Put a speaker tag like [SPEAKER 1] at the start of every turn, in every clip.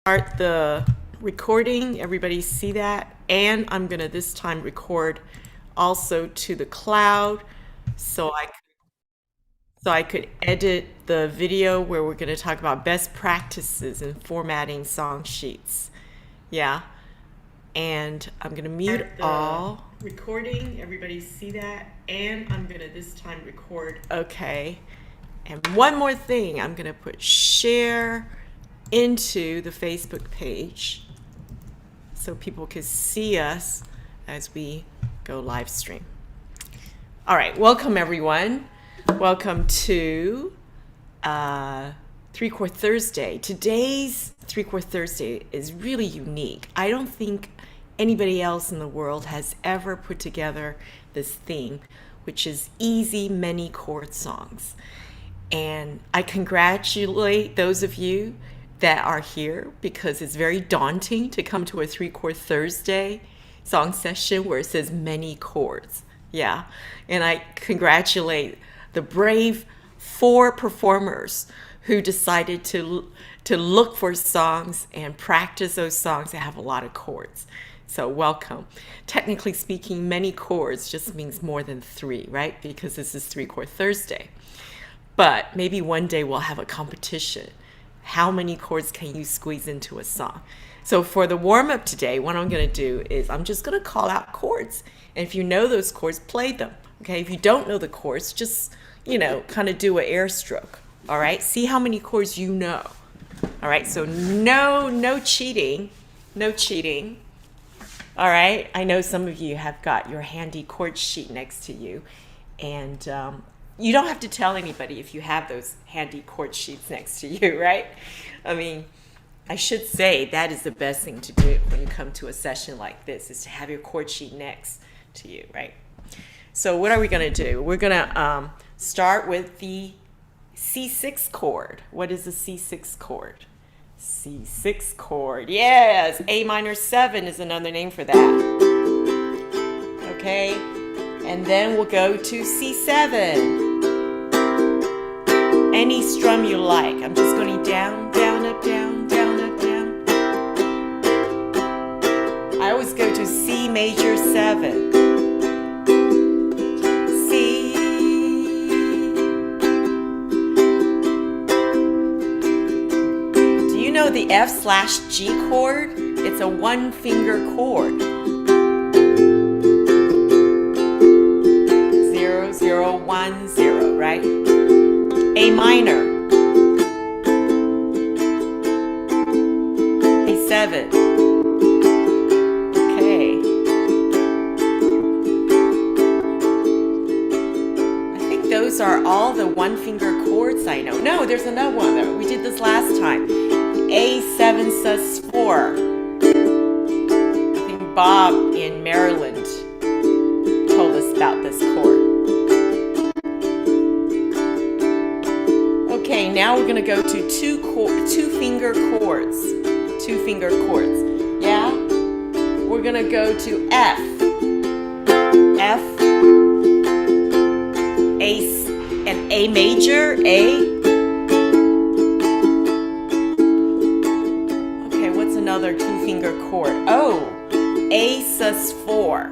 [SPEAKER 1] start the recording. Everybody see that? And I'm gonna this time record also to the cloud so I could edit the video where we're gonna talk about best practices in formatting song sheets. Yeah. And I'm gonna mute all. Recording, everybody see that? And I'm gonna this time record. Okay. And one more thing, I'm gonna put share into the Facebook page so people can see us as we go live stream. All right, welcome everyone. Welcome to 3-Chord Thursday. Today's 3-Chord Thursday is really unique. I don't think anybody else in the world has ever put together this theme, which is easy many chord songs. And I congratulate those of you that are here because it's very daunting to come to a 3-Chord Thursday song session where it says many chords. Yeah. And I congratulate the brave 4 performers who decided to look for songs and practice those songs that have a lot of chords. So welcome. Technically speaking, many chords just means more than 3, right? Because this is 3-Chord Thursday. But maybe one day we'll have a competition. How many chords can you squeeze into a song? So for the warm-up today, what I'm going to do is I'm just going to call out chords. And if you know those chords, play them. Okay, if you don't know the chords, just, kind of do an air stroke. All right, see how many chords you know. All right, so no cheating. No cheating. All right, I know some of you have got your handy chord sheet next to you. And you don't have to tell anybody if you have those handy chord sheets next to you, right? I mean, I should say that is the best thing to do when you come to a session like this, is to have your chord sheet next to you, right? So what are we going to do? We're going to start with the C6 chord. What is the C6 chord? C6 chord. Yes, A minor 7 is another name for that. Okay, and then we'll go to C7. Any strum you like. I'm just going down, down, up, down, down, up, down. I always go to C major 7. C. Do you know the F/G chord? It's a 1-finger chord. 0, 0, 1, 0, right? A minor, A7, okay. I think those are all the 1-finger chords I know. No, there's another one though. We did this last time. A7 sus4. I think Bob in Maryland told us about this chord. Okay, now we're going to go to two-finger chords. 2-finger chords. Yeah? We're going to go to F. F. A and A major. A. Okay, what's another 2-finger chord? Oh, A sus4.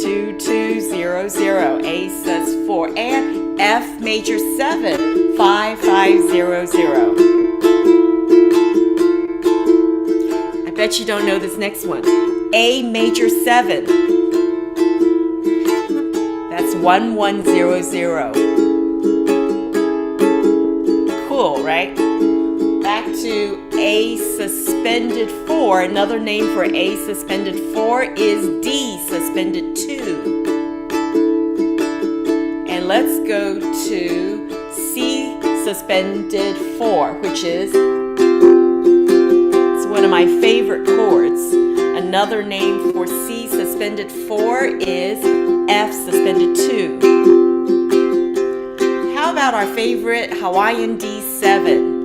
[SPEAKER 1] 2, 2, 0, 0. A sus4. And F major 7, 5, 5, 0, 0. I bet you don't know this next one. A major 7. That's 1, 1, 0, 0. Cool, right? Back to A suspended 4. Another name for A suspended 4 is D suspended 2. Let's go to C suspended 4, which is it's one of my favorite chords. Another name for C suspended 4 is F suspended 2. How about our favorite Hawaiian D7?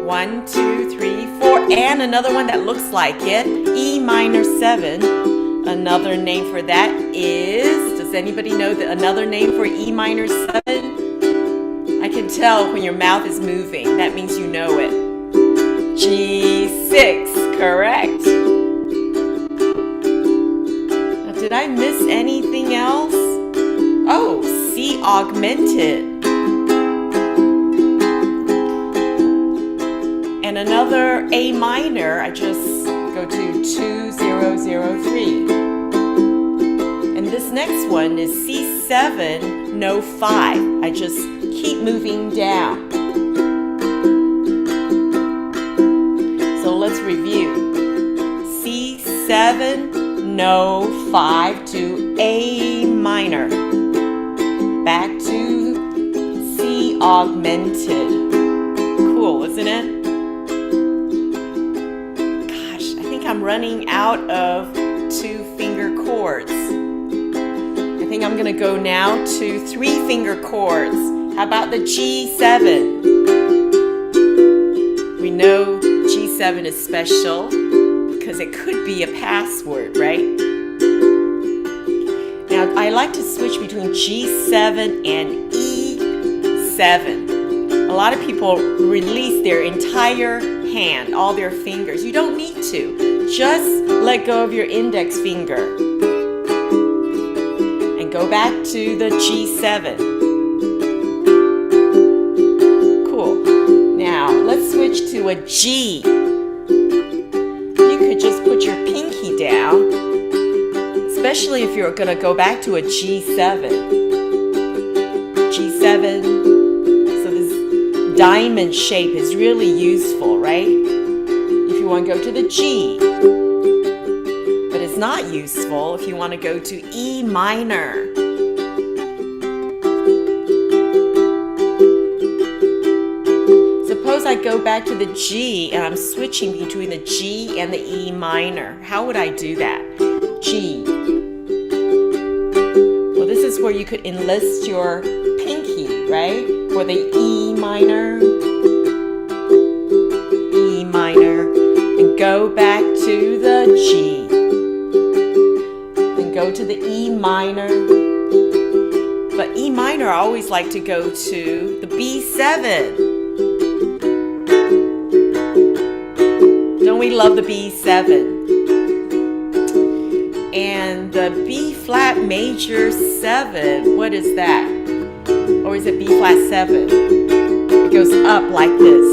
[SPEAKER 1] 1, 2, 3, 4, and another one that looks like it, E minor 7. Another name for that is, does anybody know that another name for E minor 7? I can tell when your mouth is moving. That means you know it. G6, correct. Now, did I miss anything else? Oh, C augmented. And another A minor, I just go to 2003. And this next one is C7, no 5. I just keep moving down. So let's review. C7, no 5 to A minor. Back to C augmented. Cool, isn't it? I'm running out of 2-finger chords. I think I'm gonna go now to 3-finger chords. How about the G7? We know G7 is special because it could be a password, right? Now I like to switch between G7 and E7. A lot of people release their entire hand, all their fingers. You don't need to. Just let go of your index finger and go back to the G7. Cool. Now let's switch to a G. You could just put your pinky down, especially if you're gonna go back to a G7. G7. So this diamond shape is really useful, right? If you want to go to the G. But it's not useful if you want to go to E minor. Suppose I go back to the G and I'm switching between the G and the E minor. How would I do that? G. Well, this is where you could enlist your pinky, right? For the E minor. E minor. And go back to the G. Then go to the E minor. But E minor, I always like to go to the B7. Don't we love the B7? And the B flat major 7, what is that? Or is it B flat 7? It goes up like this.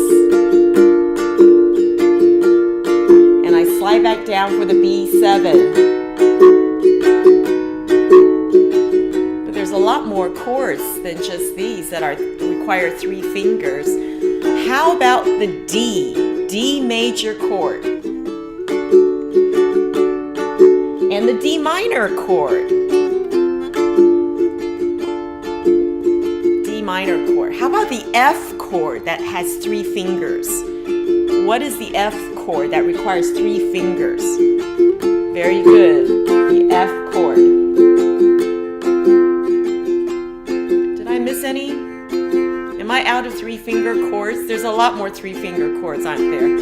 [SPEAKER 1] And I slide back down for the B7. But there's a lot more chords than just these that require 3 fingers. How about the D? D major chord. And the D minor chord. D minor chord. How about the F chord that has 3 fingers? What is the F chord that requires 3 fingers? Very good. The F chord. Did I miss any? Am I out of 3-finger chords? There's a lot more 3-finger chords, aren't there?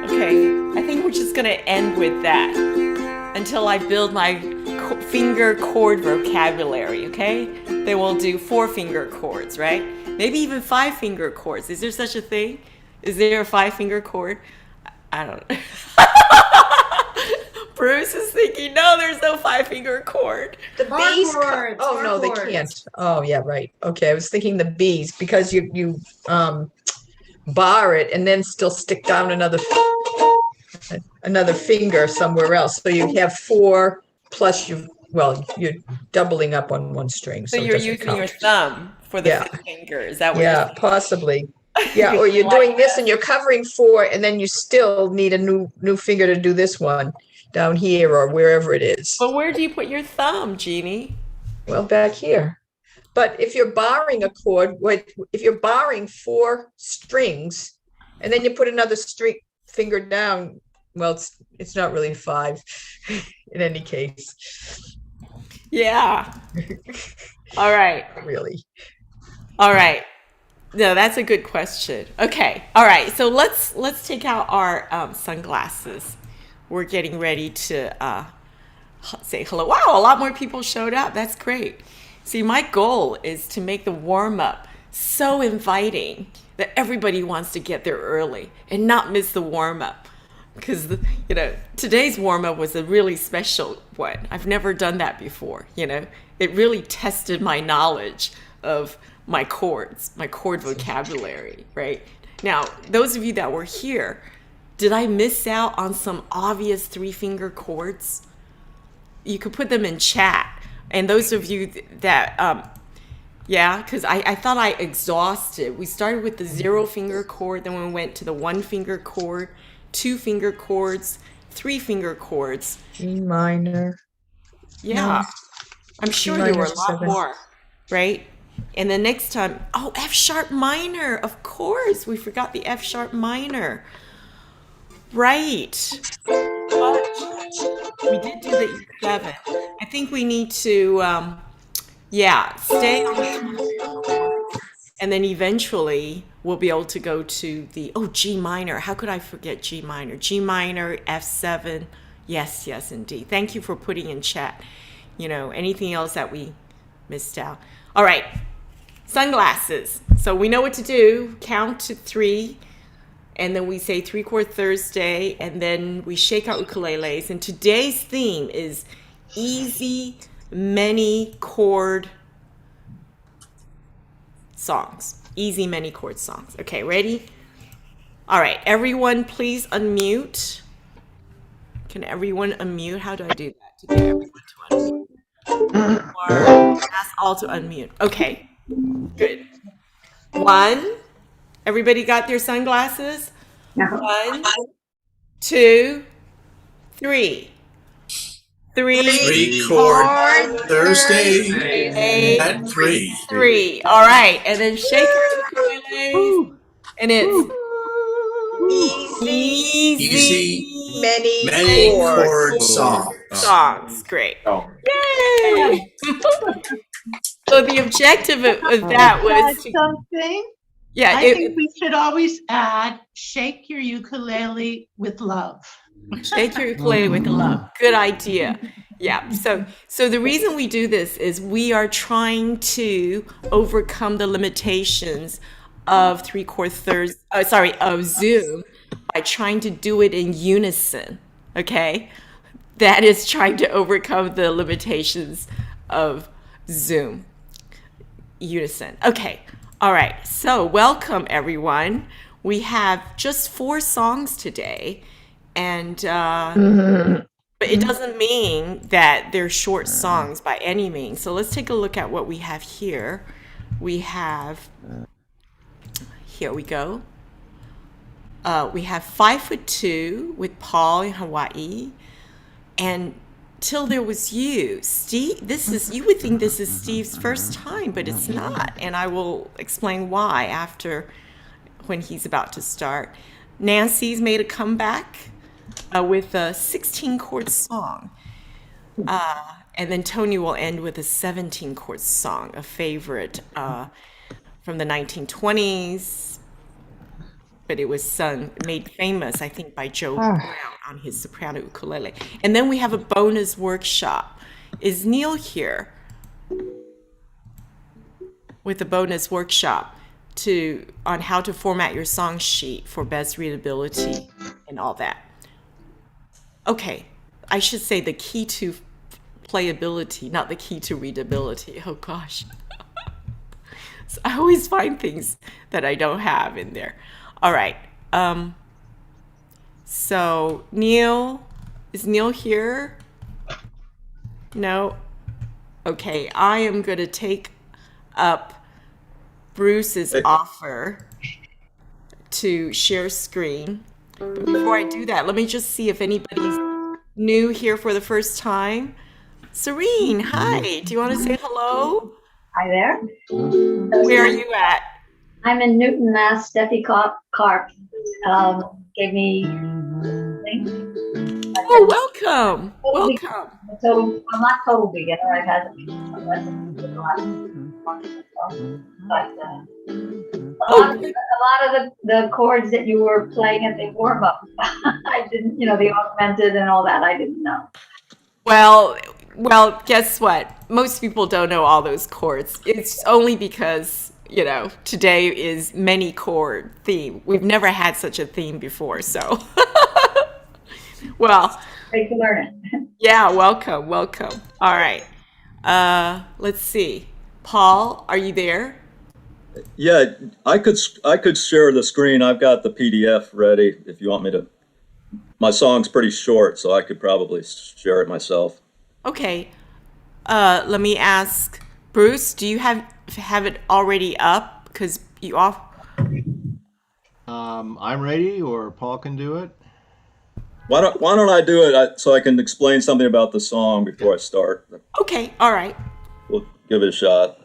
[SPEAKER 1] Okay, I think we're just going to end with that until I build my finger chord vocabulary, okay? Then we'll do 4-finger chords, right? Maybe even 5-finger chords. Is there such a thing? Is there a 5-finger chord? I don't know. Bruce is thinking, no, there's no 5-finger chord.
[SPEAKER 2] The B's. Oh no, they can't. Oh yeah, right. Okay, I was thinking the B's because you bar it and then still stick down another finger somewhere else. So you have 4 plus you're doubling up on one string.
[SPEAKER 1] So you're using your thumb for the 5th finger. Is that what you're
[SPEAKER 2] possibly. Yeah, or you're doing this and you're covering 4 and then you still need a new finger to do this one down here or wherever it is.
[SPEAKER 1] But where do you put your thumb, Jeannie?
[SPEAKER 2] Well, back here. But if you're barring a chord, if you're barring 4 strings and then you put another string finger down, well, it's not really 5 in any case.
[SPEAKER 1] Yeah. All right.
[SPEAKER 2] Really.
[SPEAKER 1] All right. No, that's a good question. Okay. All right. So let's take out our sunglasses. We're getting ready to say hello. Wow, a lot more people showed up. That's great. See, my goal is to make the warm up so inviting that everybody wants to get there early and not miss the warm up. Because, today's warm up was a really special one. I've never done that before, It really tested my knowledge of my chords, my chord vocabulary, right? Now, those of you that were here, did I miss out on some obvious 3-finger chords? You could put them in chat. And those of you that, because I thought I exhausted. We started with the 0-finger chord, then we went to the 1-finger chord, 2-finger chords, 3-finger chords.
[SPEAKER 2] G minor.
[SPEAKER 1] Yeah.
[SPEAKER 2] No.
[SPEAKER 1] I'm sure
[SPEAKER 2] G
[SPEAKER 1] there were
[SPEAKER 2] minor
[SPEAKER 1] a lot
[SPEAKER 2] 7.
[SPEAKER 1] more, right? And the next time, F sharp minor, of course. We forgot the F sharp minor. Right. But we did do the E7. I think we need to, stay on the chords. And then eventually we'll be able to go to the, G minor. How could I forget G minor? G minor, F7. Yes, indeed. Thank you for putting in chat, anything else that we missed out. All right. Sunglasses. So we know what to do. Count to 3. And then we say 3-chord Thursday. And then we shake our ukuleles. And today's theme is easy, many chord songs. Easy, many chord songs. Okay, ready? All right. Everyone, please unmute. Can everyone unmute? How do I do that to get everyone to unmute? Or ask all to unmute. Okay, good. 1. Everybody got their sunglasses? 1, 2, 3.
[SPEAKER 3] 3-chord Thursday at 3.
[SPEAKER 1] 3. All right, and then shake your ukuleles, and it's easy,
[SPEAKER 2] Many
[SPEAKER 3] chord
[SPEAKER 2] chords.
[SPEAKER 3] songs.
[SPEAKER 1] Great. Yay! So the objective of that was
[SPEAKER 4] something.
[SPEAKER 1] Yeah,
[SPEAKER 4] I think we should always add shake your ukulele with love.
[SPEAKER 1] Shake your ukulele with love. Good idea. Yeah. So the reason we do this is we are trying to overcome the limitations of 3-chord Thurs. Of Zoom by trying to do it in unison. Okay, that is trying to overcome the limitations of Zoom. Unison. Okay. All right. So welcome everyone. We have just 4 songs today. And but it doesn't mean that they're short songs by any means. So let's take a look at what we have here. We have, here we go. We have 5'2" with Paul in Hawaii, and Till There Was You. Steve, you would think this is Steve's first time, but it's not. And I will explain why when he's about to start. Nancy's made a comeback with a 16-chord song. And then Tony will end with a 17-chord song, a favorite from the 1920s. But it was made famous, I think, by Joe Brown on his soprano ukulele. And then we have a bonus workshop. Is Neil here with the bonus workshop on how to format your song sheet for best readability and all that? Okay, I should say the key to playability, not the key to readability. Oh gosh. So I always find things that I don't have in there. All right. So Neil, is Neil here? No? Okay, I am going to take up Bruce's offer to share screen. But before I do that, let me just see if anybody's new here for the first time. Serene, hi. Do you want to say hello?
[SPEAKER 5] Hi there.
[SPEAKER 1] Where are you at?
[SPEAKER 5] I'm in Newton, Mass. Steffi Karp gave me link.
[SPEAKER 1] Oh, welcome. Welcome.
[SPEAKER 5] So I'm not total beginner. I've had some lessons in the last month or so. But a lot of the chords that you were playing at the warm-up, I didn't, the augmented and all that, I didn't know.
[SPEAKER 1] Well, Well, guess what? Most people don't know all those chords. It's only because, you know, today is many chord theme. We've never had such a theme before, so. Well,
[SPEAKER 5] Great to learn it.
[SPEAKER 1] yeah, welcome, welcome. All right. Let's see. Paul, are you there?
[SPEAKER 6] Yeah, I could share the screen. I've got the PDF ready if you want me to. My song's pretty short, so I could probably share it myself.
[SPEAKER 1] Okay. Let me ask Bruce, do you have it already up? Because you off.
[SPEAKER 7] I'm ready, or Paul can do it.
[SPEAKER 6] Why don't I do it so I can explain something about the song before I start?
[SPEAKER 1] Okay, all right.
[SPEAKER 6] We'll give it a shot.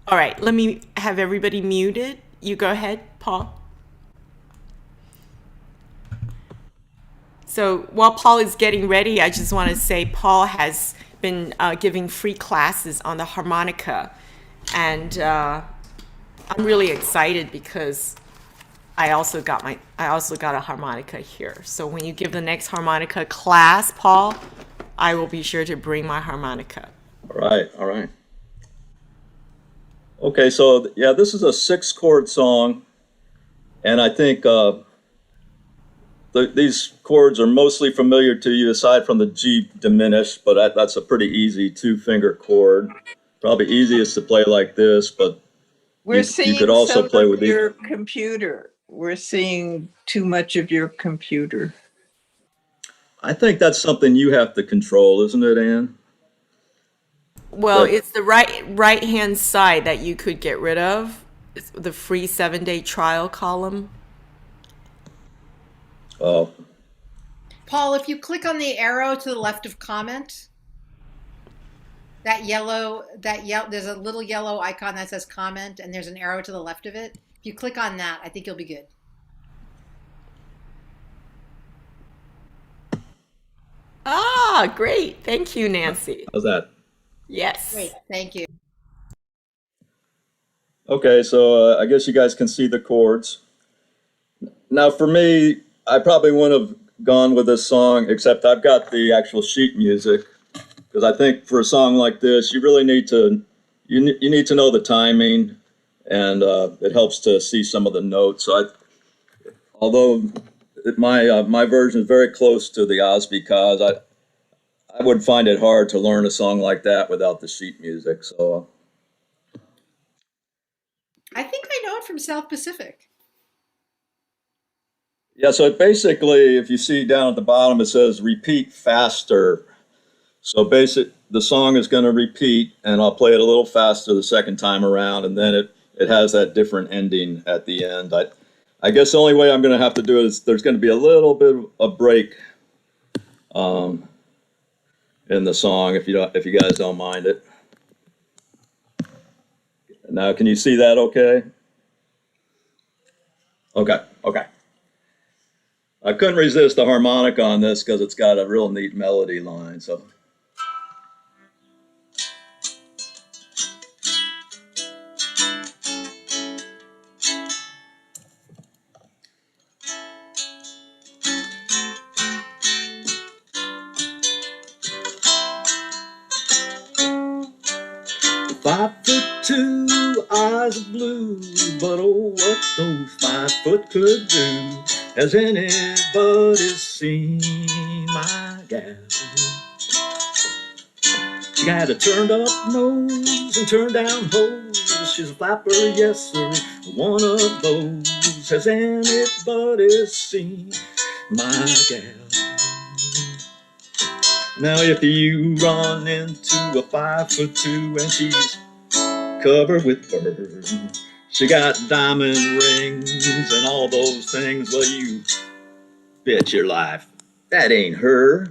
[SPEAKER 1] All right, let me have everybody muted. You go ahead, Paul. So while Paul is getting ready, I just want to say Paul has been giving free classes on the harmonica. And I'm really excited because I also got a harmonica here. So when you give the next harmonica class, Paul, I will be sure to bring my harmonica.
[SPEAKER 6] All right. Okay, so yeah, this is a 6-chord song, and I think these chords are mostly familiar to you aside from the G diminished, but that's a pretty easy 2-finger chord. Probably easiest to play like this, but
[SPEAKER 2] We're
[SPEAKER 6] you
[SPEAKER 2] seeing
[SPEAKER 6] could also
[SPEAKER 2] some
[SPEAKER 6] play
[SPEAKER 2] of
[SPEAKER 6] with these.
[SPEAKER 2] your computer. We're seeing too much of your computer.
[SPEAKER 6] I think that's something you have to control, isn't it, Anne?
[SPEAKER 1] Well,
[SPEAKER 6] That-
[SPEAKER 1] it's the right hand side that you could get rid of. It's the free 7-day trial column.
[SPEAKER 6] Oh,
[SPEAKER 8] Paul, if you click on the arrow to the left of comment, there's a little yellow icon that says comment, and there's an arrow to the left of it. If you click on that, I think you'll be good.
[SPEAKER 1] Ah, great. Thank you, Nancy.
[SPEAKER 6] how's that?
[SPEAKER 1] Yes.
[SPEAKER 8] Great, thank you.
[SPEAKER 6] Okay, so I guess you guys can see the chords. Now, for me, I probably wouldn't have gone with this song, except I've got the actual sheet music, because I think for a song like this, you really need to you need to know the timing, and it helps to see some of the notes. So although my version is very close to the Osby cause, I would find it hard to learn a song like that without the sheet music. So
[SPEAKER 8] I think I know it from South Pacific.
[SPEAKER 6] yeah, so basically, if you see down at the bottom, it says repeat faster. So the song is going to repeat, and I'll play it a little faster the second time around, and then it has that different ending at the end. I guess the only way I'm going to have to do it is there's going to be a little bit of a break in the song if you guys don't mind it. Now, can you see that okay? Okay. I couldn't resist the harmonica on this because it's got a real neat melody line. So. "5'2", eyes of blue, but oh, what those 5 foot could do. Has anybody seen my gal? She got a turned up nose and turned down hose. She's a flapper, yes sir, one of those. Has anybody seen my gal? Now if you run into a 5'2" and she's covered with fur, she got diamond rings and all those things, well, you bet your life that ain't her.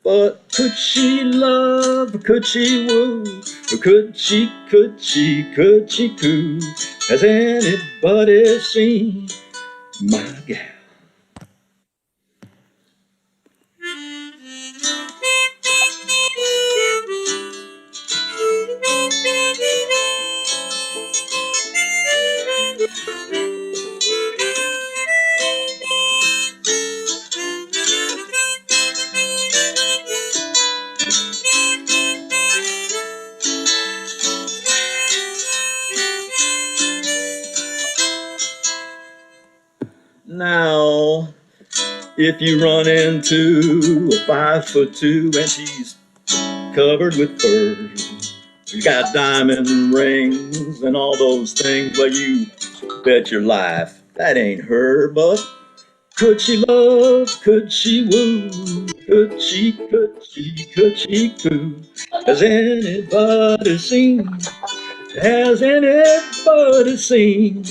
[SPEAKER 6] But could she love, or could she woo, or could she coo? Has anybody seen my gal? Now, if you run into a 5'2" and she's covered with furs, she's got diamond rings and all those things, well, you bet your life that ain't her. But could she love? Could she woo? Could she coo? Has anybody seen? Has anybody seen?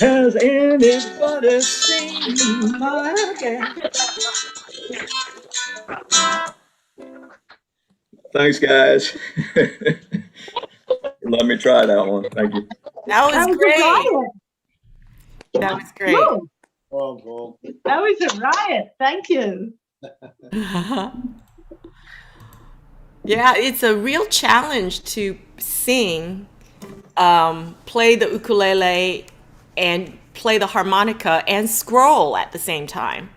[SPEAKER 6] Has anybody seen my gal? Thanks, guys. Let me try that one. Thank you.
[SPEAKER 1] That was
[SPEAKER 4] a
[SPEAKER 1] great.
[SPEAKER 4] riot.
[SPEAKER 1] That was great.
[SPEAKER 4] Woo.
[SPEAKER 7] Oh, cool.
[SPEAKER 4] That was a riot. Thank you.
[SPEAKER 1] Yeah, it's a real challenge to sing, play the ukulele, and play the harmonica and scroll at the same time.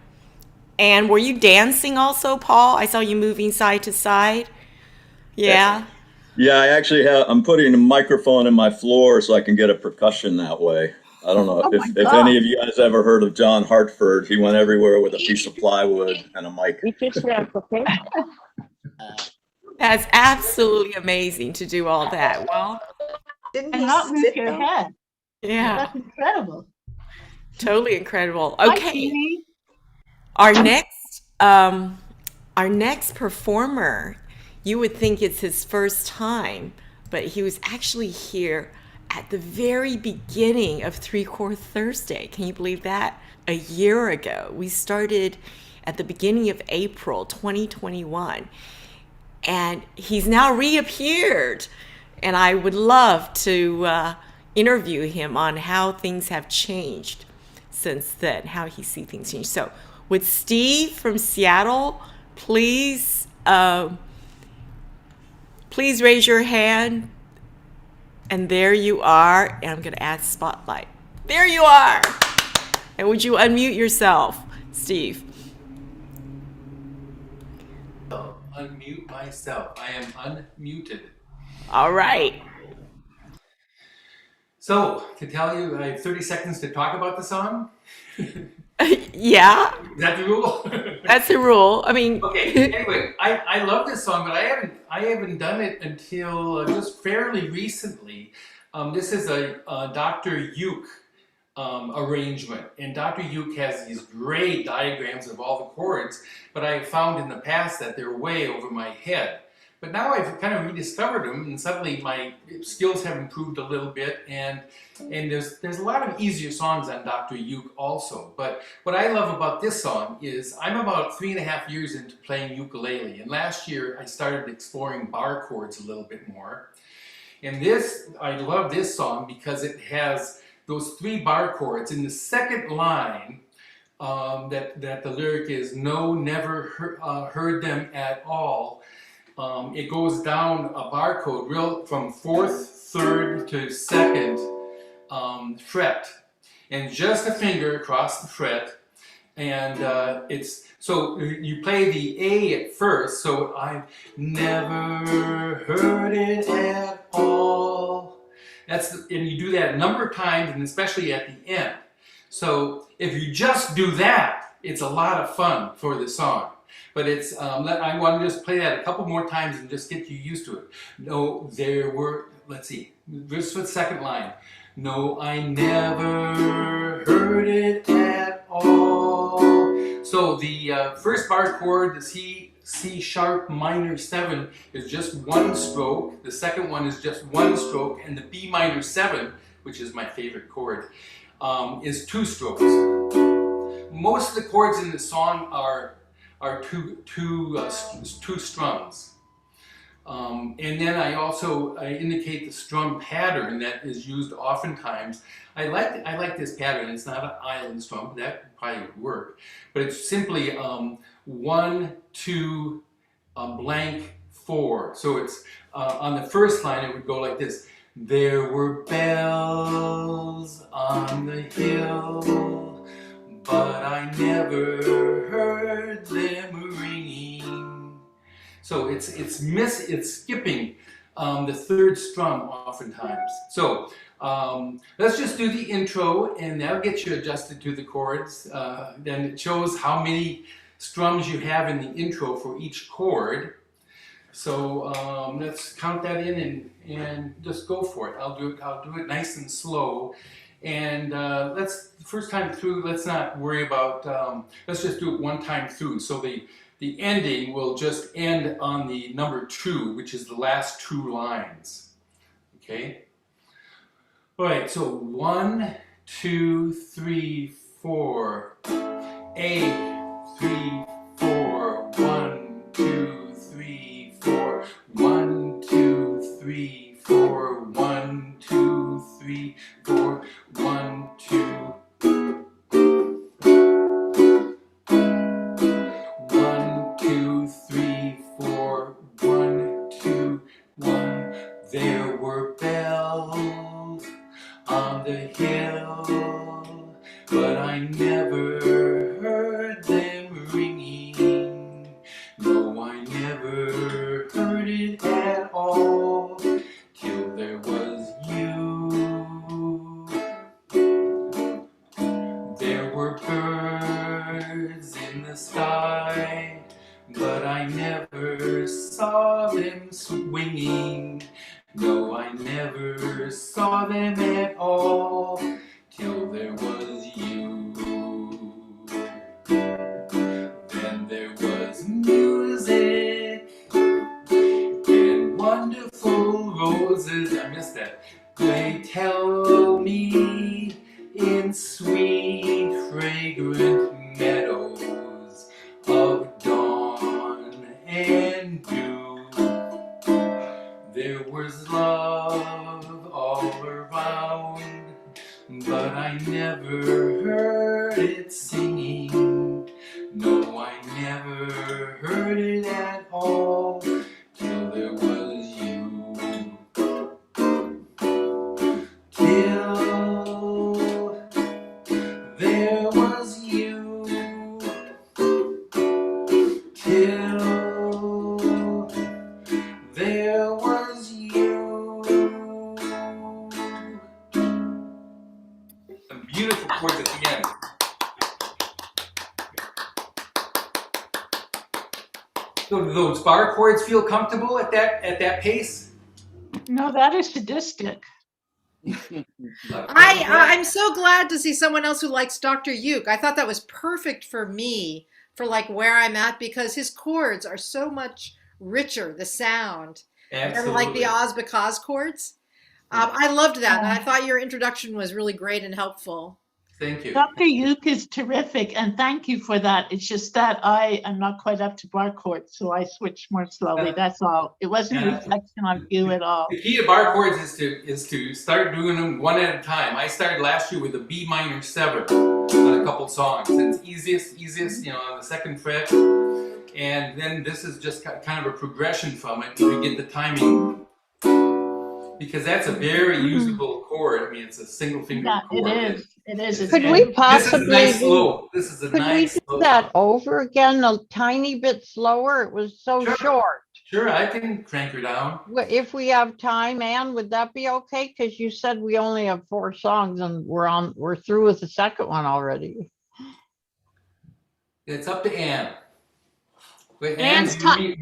[SPEAKER 1] And were you dancing also, Paul? I saw you moving side to side. Yeah.
[SPEAKER 6] Yeah, I actually I'm putting a microphone in my floor so I can get a percussion that way. I don't know if any of you guys ever heard of John Hartford. He went everywhere with a piece of plywood and a mic.
[SPEAKER 1] That's absolutely amazing to do all that. Well,
[SPEAKER 2] Didn't
[SPEAKER 4] And
[SPEAKER 2] he
[SPEAKER 4] not move
[SPEAKER 2] sit
[SPEAKER 4] your
[SPEAKER 2] though?
[SPEAKER 4] head.
[SPEAKER 1] yeah,
[SPEAKER 4] That's incredible.
[SPEAKER 1] totally incredible.
[SPEAKER 4] Hi,
[SPEAKER 1] Okay,
[SPEAKER 4] Jeannie.
[SPEAKER 1] our next performer, you would think it's his first time, but he was actually here at the very beginning of Three Chord Thursday. Can you believe that? A year ago. We started at the beginning of April 2021. And he's now reappeared. And I would love to interview him on how things have changed since then, how he sees things change. So would Steve from Seattle please raise your hand? And there you are. And I'm going to add spotlight. There you are. And would you unmute yourself, Steve?
[SPEAKER 9] Unmute myself. I am unmuted.
[SPEAKER 1] All right.
[SPEAKER 9] So, to tell you, I have 30 seconds to talk about the song.
[SPEAKER 1] Yeah,
[SPEAKER 9] Is that the rule?
[SPEAKER 1] that's the rule. I mean,
[SPEAKER 9] Okay. Anyway, I love this song, but I haven't done it until just fairly recently. This is a Dr. Uke arrangement, and Dr. Uke has these great diagrams of all the chords, but I found in the past that they're way over my head. But now I've kind of rediscovered them, and suddenly my skills have improved a little bit, and there's a lot of easier songs on Dr. Uke also. But what I love about this song is I'm about 3.5 years into playing ukulele, and last year I started exploring bar chords a little bit more. And I love this song because it has those 3 bar chords. In the second line, that the lyric is, no, never heard them at all. It goes down a bar chord real from 4th, 3rd to 2nd fret, and just a finger across the fret, and so you play the A at first. So I've never heard it at all. And you do that a number of times, and especially at the end. So if you just do that, it's a lot of fun for the song. But I want to just play that a couple more times and just get you used to it. No, let's see, just for the second line. No, I never heard it at all. So the first bar chord, the C sharp minor 7, is just 1 stroke. The second one is just 1 stroke, and the B minor 7, which is my favorite chord, is 2 strokes. Most of the chords in the song are two strums. And then I indicate the strum pattern that is used oftentimes. I like this pattern. It's not an island strum. That probably would work. But it's simply 1, 2, blank, 4. So it's on the first line it would go like this. There were bells on the hill, but I never heard them ringing. So it's skipping the 3rd strum oftentimes. So Let's just do the intro, and that'll get you adjusted to the chords. Then it shows how many strums you have in the intro for each chord. So let's count that in and just go for it. I'll do it nice and slow. And first time through, let's not worry about, let's just do it one time through. So the ending will just end on the number 2, which is the last 2 lines. Okay? All right, so 1, 2, 3, 4. A, 3, 4. 1, 2, 3, 4. 1, 2, 3, 4. 1, 2, 3, 4. 1, 2. 1, 2, 3, 4. 1, 2, 1. There were bells on the hill, but I never heard them ringing. No, I never heard it at all, till there was you. There were birds in the sky, but I never saw them swinging. No, I never saw them at all, till there was you. Then there was music and wonderful roses. I missed that. They tell me in sweet, fragrant meadows of dawn and dew. There was love all around, but I never heard it singing. No, I never heard it at all, till there was you. Till there was you. Till there was you. Some beautiful chords at the end. So do those bar chords feel comfortable at that pace?
[SPEAKER 4] No, that is sadistic.
[SPEAKER 8] I'm so glad to see someone else who likes Dr. Uke. I thought that was perfect for me, for like where I'm at, because his chords are so much richer, the sound, than like the Oz because chords. I loved that, and I thought your introduction was really great and helpful.
[SPEAKER 9] Thank you.
[SPEAKER 4] Dr. Uke is terrific, and thank you for that. It's just that I am not quite up to bar chords, so I switched more slowly. That's all. It wasn't a reflection on you at all.
[SPEAKER 9] The key to bar chords is to start doing them one at a time. I started last year with a B minor 7 on a couple songs. It's easiest, on the 2nd fret. And then this is just kind of a progression from it. You get the timing. Because that's a very usable chord. I mean, it's a single finger chord.
[SPEAKER 4] It is.
[SPEAKER 10] Could we possibly
[SPEAKER 9] this is a
[SPEAKER 10] could
[SPEAKER 9] nice
[SPEAKER 10] we do
[SPEAKER 9] slow.
[SPEAKER 10] that over again a tiny bit slower? It was so short.
[SPEAKER 9] Sure, I can crank her down.
[SPEAKER 10] If we have time, Anne, would that be okay? Because you said we only have 4 songs and we're through with the second one already.
[SPEAKER 9] It's up to Anne. But
[SPEAKER 8] Anne's
[SPEAKER 9] Anne's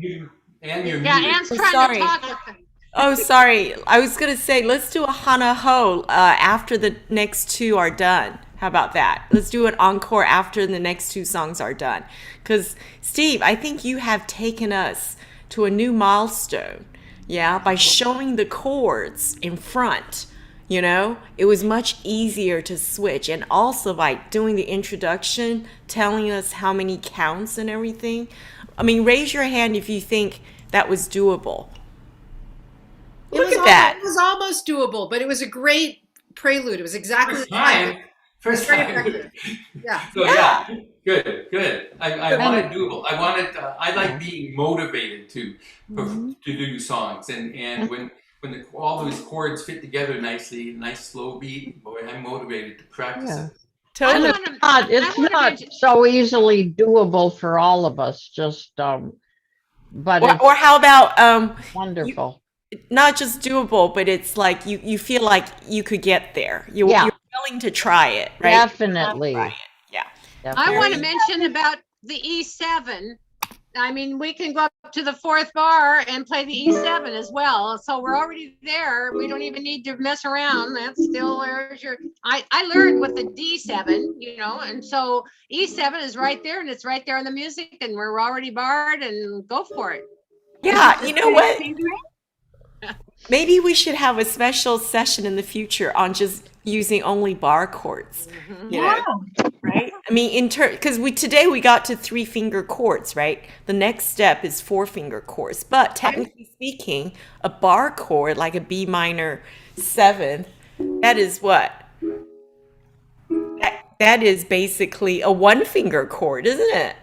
[SPEAKER 9] Anne, you're
[SPEAKER 8] Anne's
[SPEAKER 9] muted.
[SPEAKER 8] trying to talk.
[SPEAKER 1] Oh, sorry. I was going to say, let's do a Hana Ho after the next 2 are done. How about that? Let's do an encore after the next 2 songs are done. Because, Steve, I think you have taken us to a new milestone, by showing the chords in front. It was much easier to switch. And also by doing the introduction, telling us how many counts and everything. I mean, raise your hand if you think that was doable. Look at that.
[SPEAKER 8] It was almost doable, but it was a great prelude. It was exactly the time.
[SPEAKER 9] First time.
[SPEAKER 8] Yeah.
[SPEAKER 9] So good. I want it doable. I like being motivated to do songs, and when all those chords fit together nicely, nice slow beat, boy, I'm motivated to practice it.
[SPEAKER 1] Totally.
[SPEAKER 10] It's not so easily doable for all of us. Just but
[SPEAKER 1] or how about
[SPEAKER 10] wonderful.
[SPEAKER 1] not just doable, but it's like you feel like you could get there.
[SPEAKER 10] Yeah.
[SPEAKER 1] You're willing to try it, right?
[SPEAKER 10] Definitely.
[SPEAKER 1] Try it. Yeah.
[SPEAKER 11] I want to
[SPEAKER 10] Definitely.
[SPEAKER 11] mention about the E7. I mean, we can go up to the fourth bar and play the E7 as well. So we're already there. We don't even need to mess around. That's still there's your. I learned with the D7, you know, and so E7 is right there, and it's right there in the music, and we're already barred, and go for it.
[SPEAKER 1] Yeah, you know what? Maybe we should have a special session in the future on just using only bar chords. You know, right? I mean, because today we got to 3-finger chords, right? The next step is 4-finger chords. But technically speaking, a bar chord like a B minor 7th, that is what? That is basically a 1-finger chord, isn't it?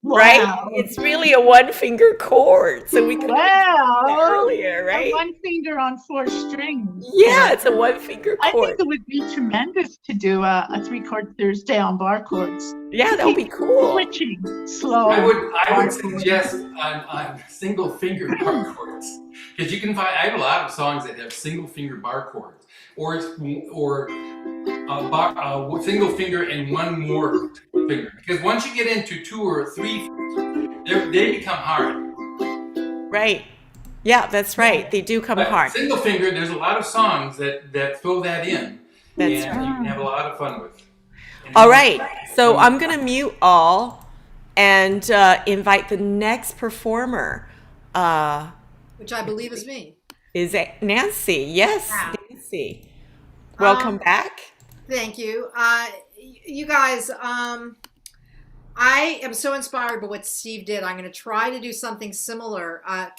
[SPEAKER 1] Right?
[SPEAKER 4] Wow.
[SPEAKER 1] It's really a 1-finger chord. So we could have
[SPEAKER 4] Wow.
[SPEAKER 1] done that earlier, right?
[SPEAKER 4] 1 finger on 4 strings.
[SPEAKER 1] Yeah, it's a 1-finger
[SPEAKER 4] I
[SPEAKER 1] chord.
[SPEAKER 4] think it would be tremendous to do a 3-chord Thursday on bar chords.
[SPEAKER 1] Yeah, that would be cool.
[SPEAKER 4] Switching slow.
[SPEAKER 9] I would suggest on single finger bar chords, because you can find. I have a lot of songs that have single finger bar chords, or single finger and one more finger. Because once you get into 2 or 3, they become hard.
[SPEAKER 1] Right. Yeah, that's right. They do come
[SPEAKER 9] But
[SPEAKER 1] hard.
[SPEAKER 9] single finger, there's a lot of songs that fill that in,
[SPEAKER 1] That's
[SPEAKER 9] and you can have a lot of fun with.
[SPEAKER 1] All right. So I'm going to mute all and invite the next performer.
[SPEAKER 8] Which I believe is me.
[SPEAKER 1] Is it Nancy? Yes,
[SPEAKER 8] Wow.
[SPEAKER 1] Nancy. Welcome back.
[SPEAKER 8] Thank you. You guys, I am so inspired by what Steve did. I'm going to try to do something similar. Are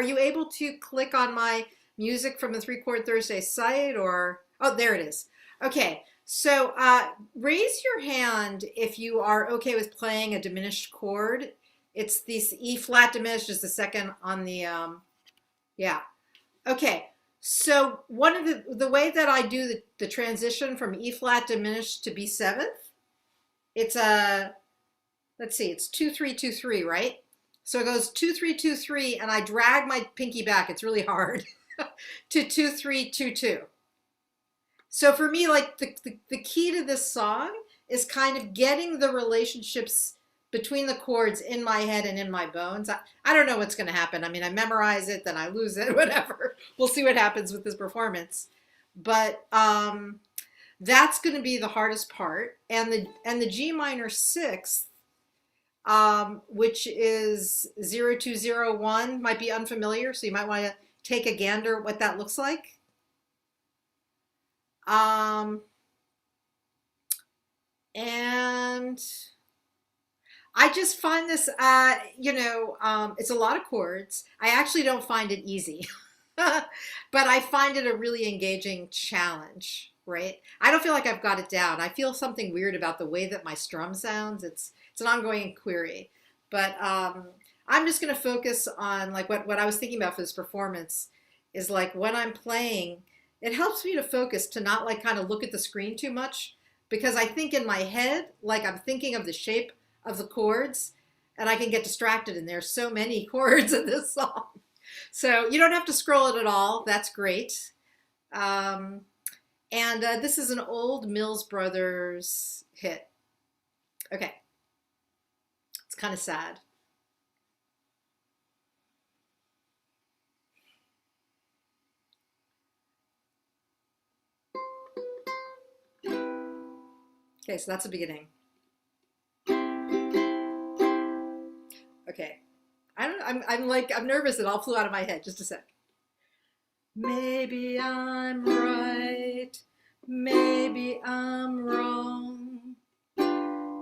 [SPEAKER 8] you able to click on my music from the 3-chord Thursday site, or? Oh, there it is. Okay. So raise your hand if you are okay with playing a diminished chord. It's this E flat diminished is the second on the, yeah. Okay. So one of the way that I do the transition from E flat diminished to B7th, it's let's see, it's 2-3-2-3, right? So it goes 2-3-2-3, and I drag my pinky back. It's really hard to 2-3-2-2. So for me, like the key to this song is kind of getting the relationships between the chords in my head and in my bones. I don't know what's going to happen. I mean, I memorize it, then I lose it, whatever. We'll see what happens with this performance. But that's going to be the hardest part. And the G minor 6th, which is 0-2-0-1, might be unfamiliar. So you might want to take a gander at what that looks like. And I just find this, it's a lot of chords. I actually don't find it easy, but I find it a really engaging challenge, right? I don't feel like I've got it down. I feel something weird about the way that my strum sounds. It's an ongoing query, but I'm just going to focus on like what I was thinking about for this performance is like when I'm playing, it helps me to focus, to not like kind of look at the screen too much, because I think in my head, like I'm thinking of the shape of the chords, and I can get distracted, and there's so many chords in this song. So you don't have to scroll it at all. That's great. And this is an old Mills Brothers hit. Okay. It's kind of sad. Okay, so that's the beginning. Okay, I'm nervous that all flew out of my head. Just a sec. Maybe I'm right, maybe I'm wrong,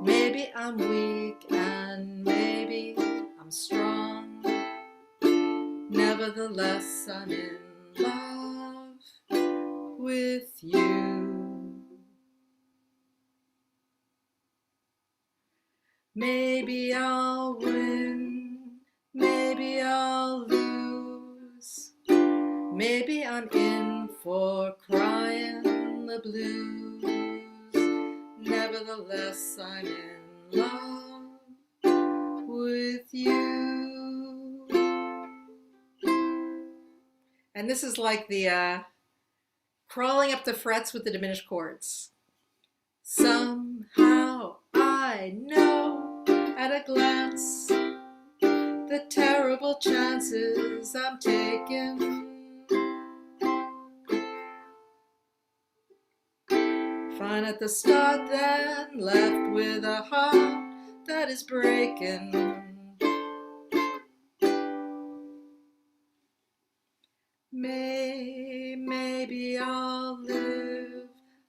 [SPEAKER 8] maybe I'm weak and maybe I'm strong. Nevertheless, I'm in love with you. Maybe I'll win, maybe I'll lose, maybe I'm in for crying the blues. Nevertheless, I'm in love with you. And this is like the crawling up the frets with the diminished chords. Somehow I know at a glance the terrible chances I'm taking. Fine at the start, then left with a heart that is breaking. Maybe I'll live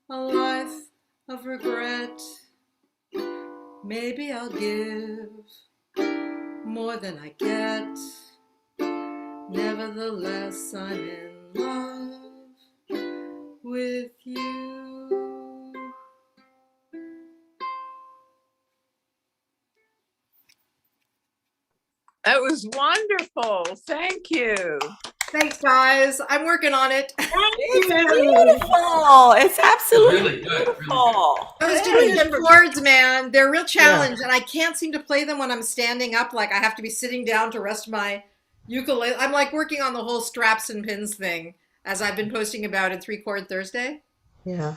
[SPEAKER 8] a life of regret. Maybe I'll give more than I get. Nevertheless, I'm in love with you.
[SPEAKER 12] That was wonderful. Thank you.
[SPEAKER 8] Thanks, guys. I'm working on it.
[SPEAKER 1] It's beautiful. It's absolutely
[SPEAKER 9] Really good.
[SPEAKER 1] beautiful.
[SPEAKER 8] I was doing the chords, man. They're a real challenge, and I can't seem to play them when I'm standing up. Like, I have to be sitting down to rest my ukulele. I'm like working on the whole straps and pins thing, as I've been posting about in 3 Chord Thursday.
[SPEAKER 2] Yeah.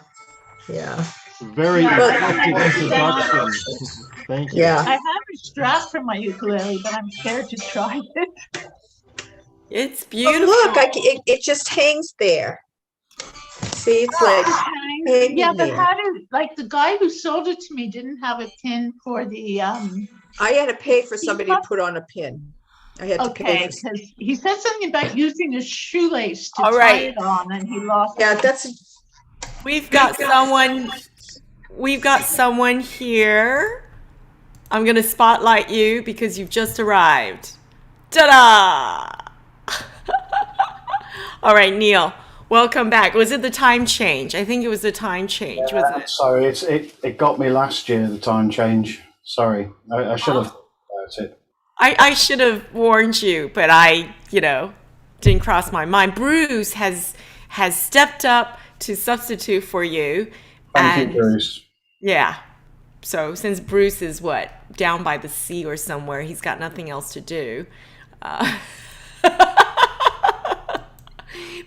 [SPEAKER 2] Yeah.
[SPEAKER 7] Very effective introduction. Thank you.
[SPEAKER 2] Yeah.
[SPEAKER 4] I have a strap for my ukulele, but I'm scared to try it.
[SPEAKER 1] It's
[SPEAKER 2] Oh,
[SPEAKER 1] beautiful.
[SPEAKER 2] look, it just hangs there. See, it's like hanging
[SPEAKER 4] Yeah, but
[SPEAKER 2] there.
[SPEAKER 4] how did, like, the guy who sold it to me didn't have a pin for the
[SPEAKER 2] I had to pay for somebody to put on a pin. I had to pay
[SPEAKER 4] okay,
[SPEAKER 2] for.
[SPEAKER 4] because he said something about using a shoelace to
[SPEAKER 1] All
[SPEAKER 4] tie
[SPEAKER 1] right.
[SPEAKER 4] it on, and he lost
[SPEAKER 2] Yeah,
[SPEAKER 4] it.
[SPEAKER 2] that's.
[SPEAKER 1] We've got someone here. I'm going to spotlight you because you've just arrived. Ta-da! All right, Neil, welcome back. Was it the time change? I think it was the time change, wasn't it?
[SPEAKER 13] Sorry, it got me last year, the time change. Sorry, I should have thought about it.
[SPEAKER 1] I should have warned you, but I, didn't cross my mind. Bruce has stepped up to substitute for you.
[SPEAKER 13] Thank you, Bruce.
[SPEAKER 1] Yeah. So since Bruce is down by the sea or somewhere, he's got nothing else to do.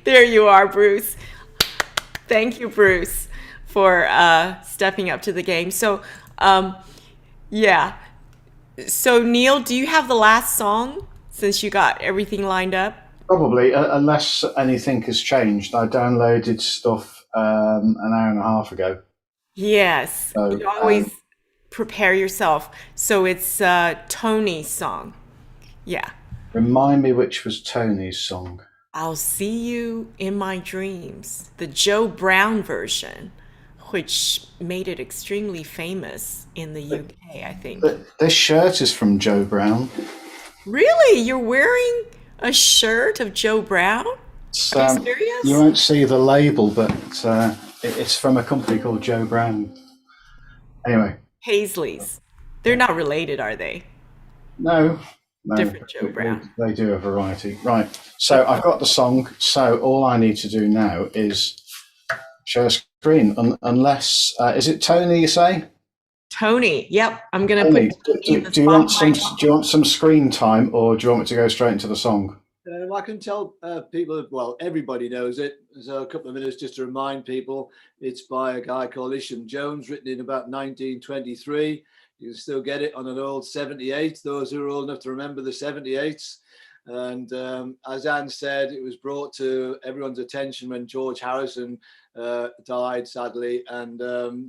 [SPEAKER 1] There you are, Bruce. Thank you, Bruce, for stepping up to the game. So, yeah. So, Neil, do you have the last song since you got everything lined up?
[SPEAKER 13] Probably, unless anything has changed. I downloaded stuff an hour and a half ago.
[SPEAKER 1] Yes.
[SPEAKER 13] So,
[SPEAKER 1] you always prepare yourself. So it's Tony's song. Yeah.
[SPEAKER 13] Remind me which was Tony's song.
[SPEAKER 1] I'll See You in My Dreams, the Joe Brown version, which made it extremely famous in the UK, I think.
[SPEAKER 13] This shirt is from Joe Brown.
[SPEAKER 1] Really? You're wearing a shirt of Joe Brown? Are you serious?
[SPEAKER 13] You won't see the label, but it's from a company called Joe Brown. Anyway.
[SPEAKER 1] Paisley's. They're not related, are they?
[SPEAKER 13] No.
[SPEAKER 1] Different Joe Brown.
[SPEAKER 13] They do a variety. Right. So I've got the song. So all I need to do now is share a screen. Unless, is it Tony, you say?
[SPEAKER 1] Tony. Yep. I'm going to put Tony in the
[SPEAKER 13] do you want some screen time, or do you want me to go straight into the song?
[SPEAKER 14] I can tell people, well, everybody knows it. So a couple of minutes just to remind people, it's by a guy called Isham Jones, written in about 1923. You can still get it on an old 78, those who are old enough to remember the 78s. And as Anne said, it was brought to everyone's attention when George Harrison died, sadly, and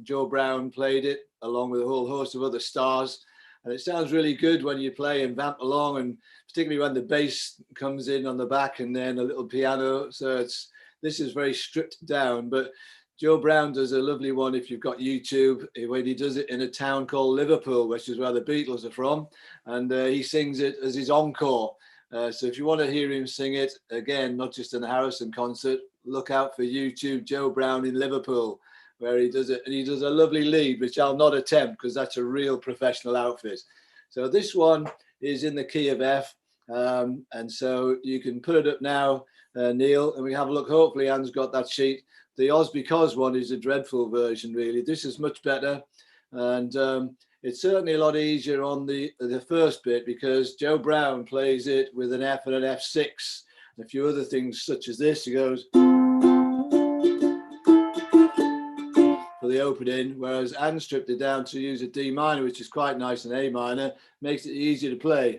[SPEAKER 14] Joe Brown played it along with a whole host of other stars. And it sounds really good when you play and vamp along, and particularly when the bass comes in on the back and then a little piano. So this is very stripped down, but Joe Brown does a lovely one if you've got YouTube, when he does it in a town called Liverpool, which is where the Beatles are from. And he sings it as his encore. So if you want to hear him sing it, again, not just in the Harrison concert, look out for YouTube, Joe Brown in Liverpool, where he does it. And he does a lovely lead, which I'll not attempt because that's a real professional outfit. So this one is in the key of F. And so you can put it up now, Neil, and we have a look. Hopefully Anne's got that sheet. The Oz Because one is a dreadful version, really. This is much better. And it's certainly a lot easier on the first bit because Joe Brown plays it with an F and an F6. a few other things such as this. He goes for the opening, whereas Anne stripped it down to use a D minor, which is quite nice, and A minor, makes it easier to play.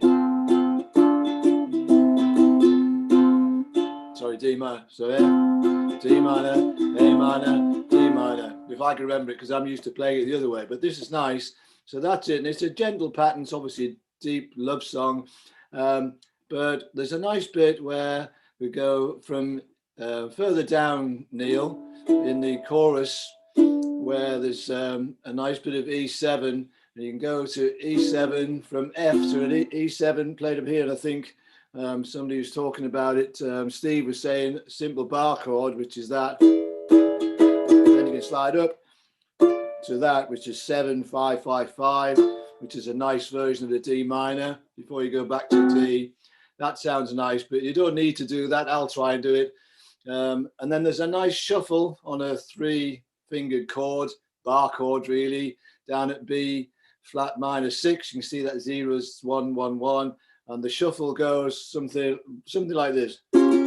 [SPEAKER 14] Sorry, D minor. So yeah, D minor, A minor, D minor. If I can remember it, because I'm used to playing it the other way. But this is nice. So that's it. And it's a gentle pattern. It's obviously a deep love song. But there's a nice bit where we go from further down, Neil, in the chorus, where there's a nice bit of E7. And you can go to E7 from F to an E7, played up here. And I think somebody was talking about it. Steve was saying simple bar chord, which is that. Then you can slide up to that, which is 7-5-5-5, which is a nice version of the D minor before you go back to D. That sounds nice, but you don't need to do that. I'll try and do it. And then there's a nice shuffle on a 3-fingered chord, bar chord really, down at B flat minor 6. You can see that 0 is 1, 1, 1. And the shuffle goes something like this. It's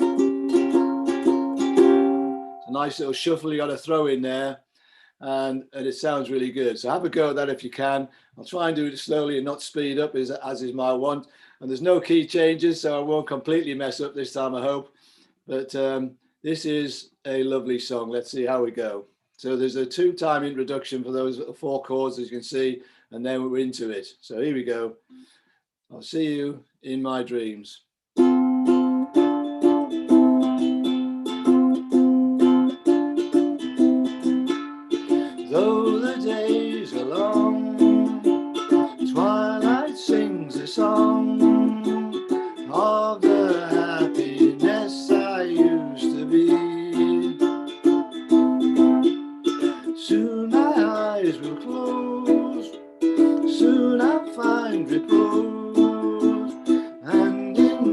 [SPEAKER 14] a nice little shuffle you got to throw in there, and it sounds really good. So have a go at that if you can. I'll try and do it slowly and not speed up as is my want. And there's no key changes, so I won't completely mess up this time, I hope. But this is a lovely song. Let's see how we go. So there's a 2-time introduction for those 4 chords, as you can see, and then we're into it. So here we go. I'll see you in my dreams. Though the days are long, twilight sings a song of the happiness I used to be. Soon my eyes will close, soon I'll find repose, and in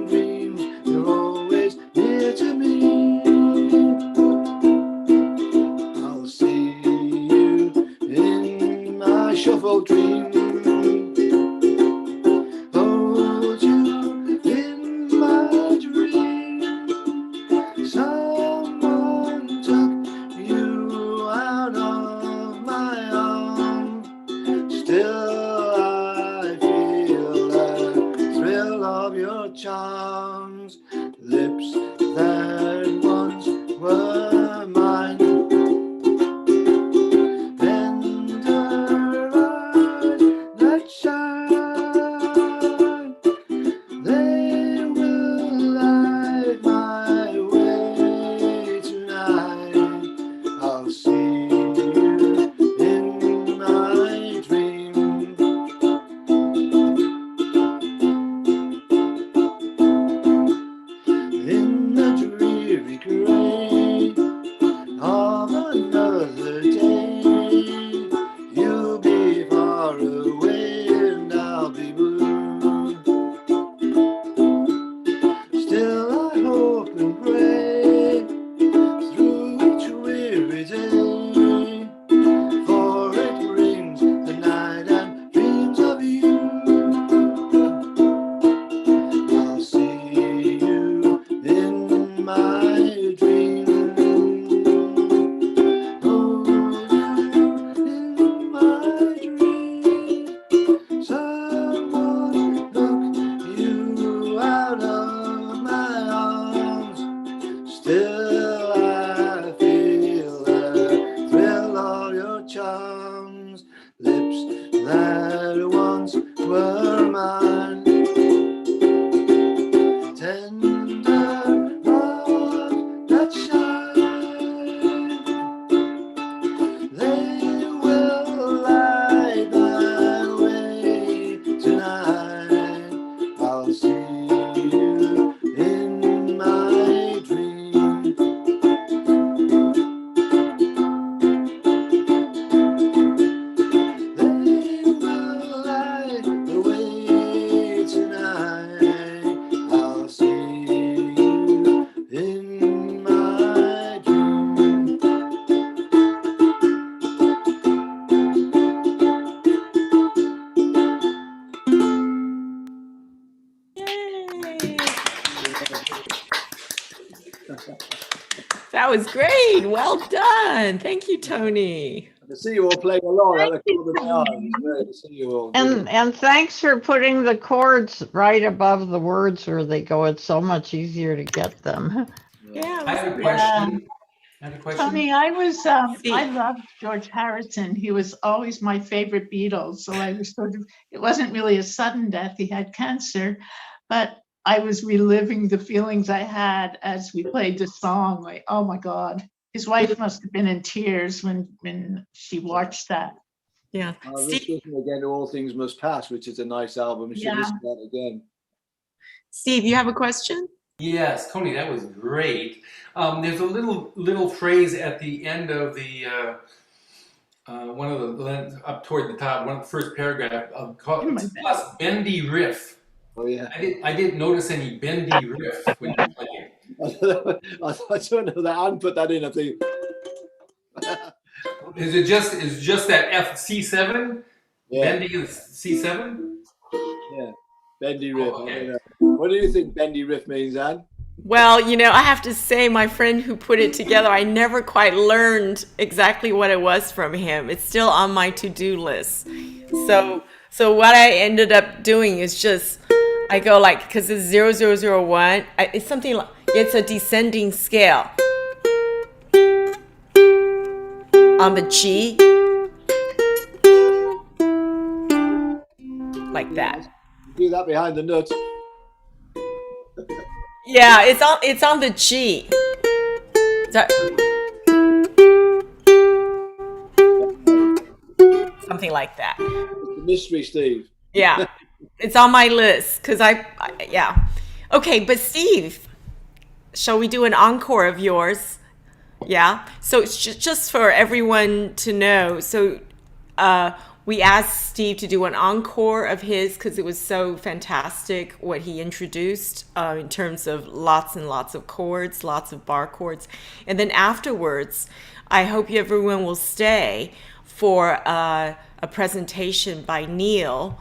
[SPEAKER 1] That was great. Well done. Thank you, Tony.
[SPEAKER 14] To see you all playing along, I look forward to my eyes. It's great to see you all.
[SPEAKER 10] And thanks for putting the chords right above the words where they go. It's so much easier to get them.
[SPEAKER 1] Yeah.
[SPEAKER 9] I have a question. I have a question.
[SPEAKER 4] Tony, I loved George Harrison. He was always my favorite Beatles. So I was it wasn't really a sudden death. He had cancer, but I was reliving the feelings I had as we played the song. Like, oh my God, his wife must have been in tears when she watched that.
[SPEAKER 1] Yeah.
[SPEAKER 14] I was listening again to All Things Must Pass, which is a nice album. You should listen to that again.
[SPEAKER 1] Steve, you have a question?
[SPEAKER 9] Yes, Tony, that was great. There's a little phrase at the end of the one of the up toward the top, one of the first paragraph called plus bendy riff.
[SPEAKER 14] Oh yeah.
[SPEAKER 9] I didn't notice any bendy riff when you played.
[SPEAKER 14] I don't know that. I hadn't put that in. I think.
[SPEAKER 9] Is it just that F C7?
[SPEAKER 14] Yeah.
[SPEAKER 9] Bendy is C7?
[SPEAKER 14] Yeah. Bendy riff.
[SPEAKER 9] Oh, okay.
[SPEAKER 14] What do you think bendy riff means, Anne?
[SPEAKER 1] Well, I have to say, my friend who put it together, I never quite learned exactly what it was from him. It's still on my to-do list. So what I ended up doing is just, I go like, because it's 0001, it's something like, it's a descending scale on the G, like that.
[SPEAKER 14] Do that behind the nuts.
[SPEAKER 1] Yeah, it's on the G. Something like that.
[SPEAKER 14] It's a mystery, Steve.
[SPEAKER 1] Yeah, it's on my list because yeah. Okay, but Steve, shall we do an encore of yours? Yeah. So it's just for everyone to know. So we asked Steve to do an encore of his because it was so fantastic what he introduced in terms of lots and lots of chords, lots of bar chords. And then afterwards, I hope everyone will stay for a presentation by Neil,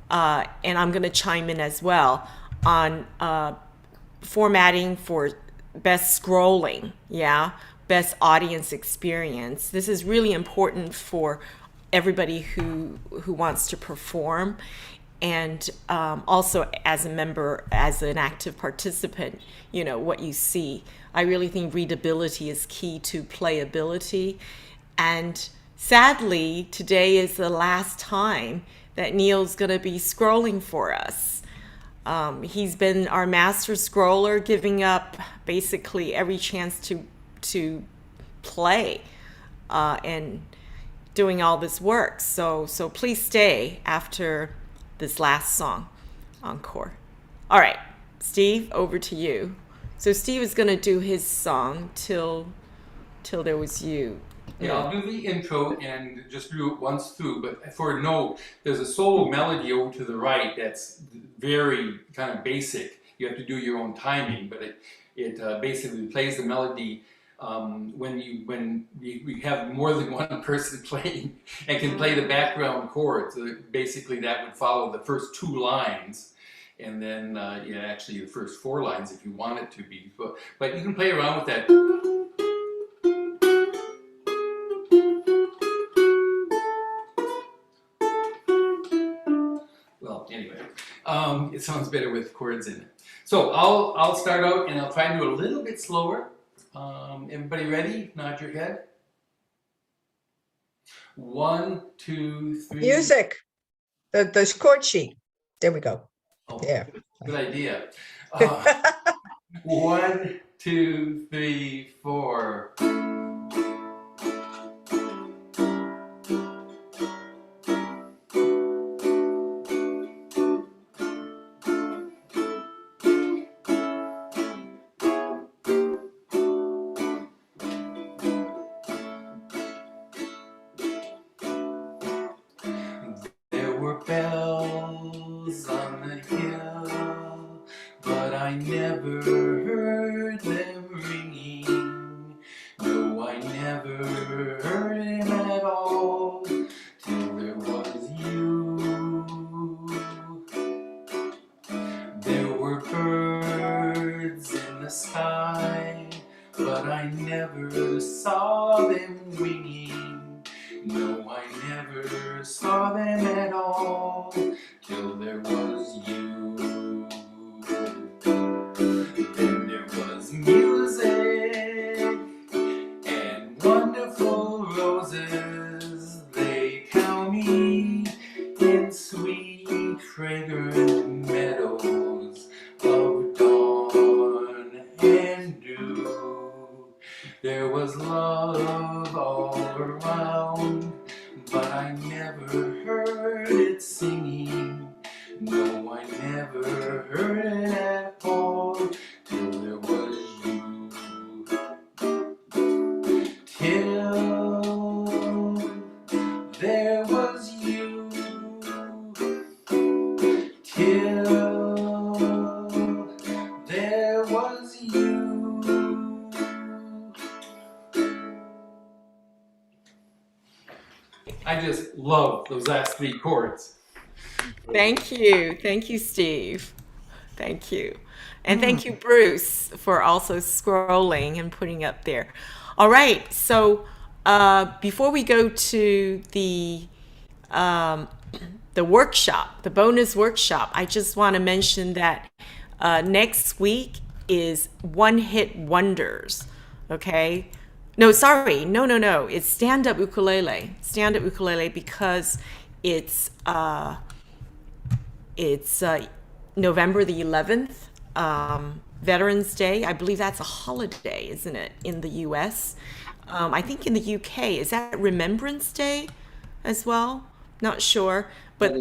[SPEAKER 1] and I'm going to chime in as well, on formatting for best scrolling, best audience experience. This is really important for everybody who wants to perform, and also as a member, as an active participant, what you see. I really think readability is key to playability, and sadly today is the last time that Neil's going to be scrolling for us. He's been our master scroller, giving up basically every chance to play and doing all this work. So please stay after this last song, Encore. All right, Steve, over to you. So Steve is going to do his song, Till There Was You.
[SPEAKER 9] Yeah, I'll do the intro and just do it once through, but for a note, there's a solo melody over to the right that's very kind of basic. You have to do your own timing, but it basically plays the melody when we have more than one person playing and can play the background chords. So basically that would follow the first two lines, and then actually the first four lines if you want it to be. But you can play around with that. Well, anyway, it sounds better with chords in it. So I'll start out and I'll try and do a little bit slower. Everybody ready? Nod your head. 1, 2, 3.
[SPEAKER 2] Music. The chord sheet. There we go.
[SPEAKER 9] Oh,
[SPEAKER 2] there.
[SPEAKER 9] Good idea. 1, 2, 3, 4. Bells on the hill, but I never heard them ringing. No, I never heard them at all, till there was you. There were birds in the sky, but I never never saw them winging. No, I never saw them at all till there was you. Then there was music and wonderful roses. They tell me in sweet, fragrant meadows of dawn and dew. There was love all around, but I never heard it singing. No, I never heard it at all till there was you. Till there was you. Till there was you. I just love those last three chords.
[SPEAKER 1] Thank you. Thank you, Steve. Thank you. And thank you, Bruce, for also scrolling and putting up there. All right. So before we go to the workshop, the bonus workshop, I just want to mention that next week is One Hit Wonders. Okay. No, sorry. No. It's stand-up ukulele. Stand-up ukulele because it's November the 11th, Veterans Day. I believe that's a holiday, isn't it, in the US? I think in the UK, is that Remembrance Day as well? Not sure. But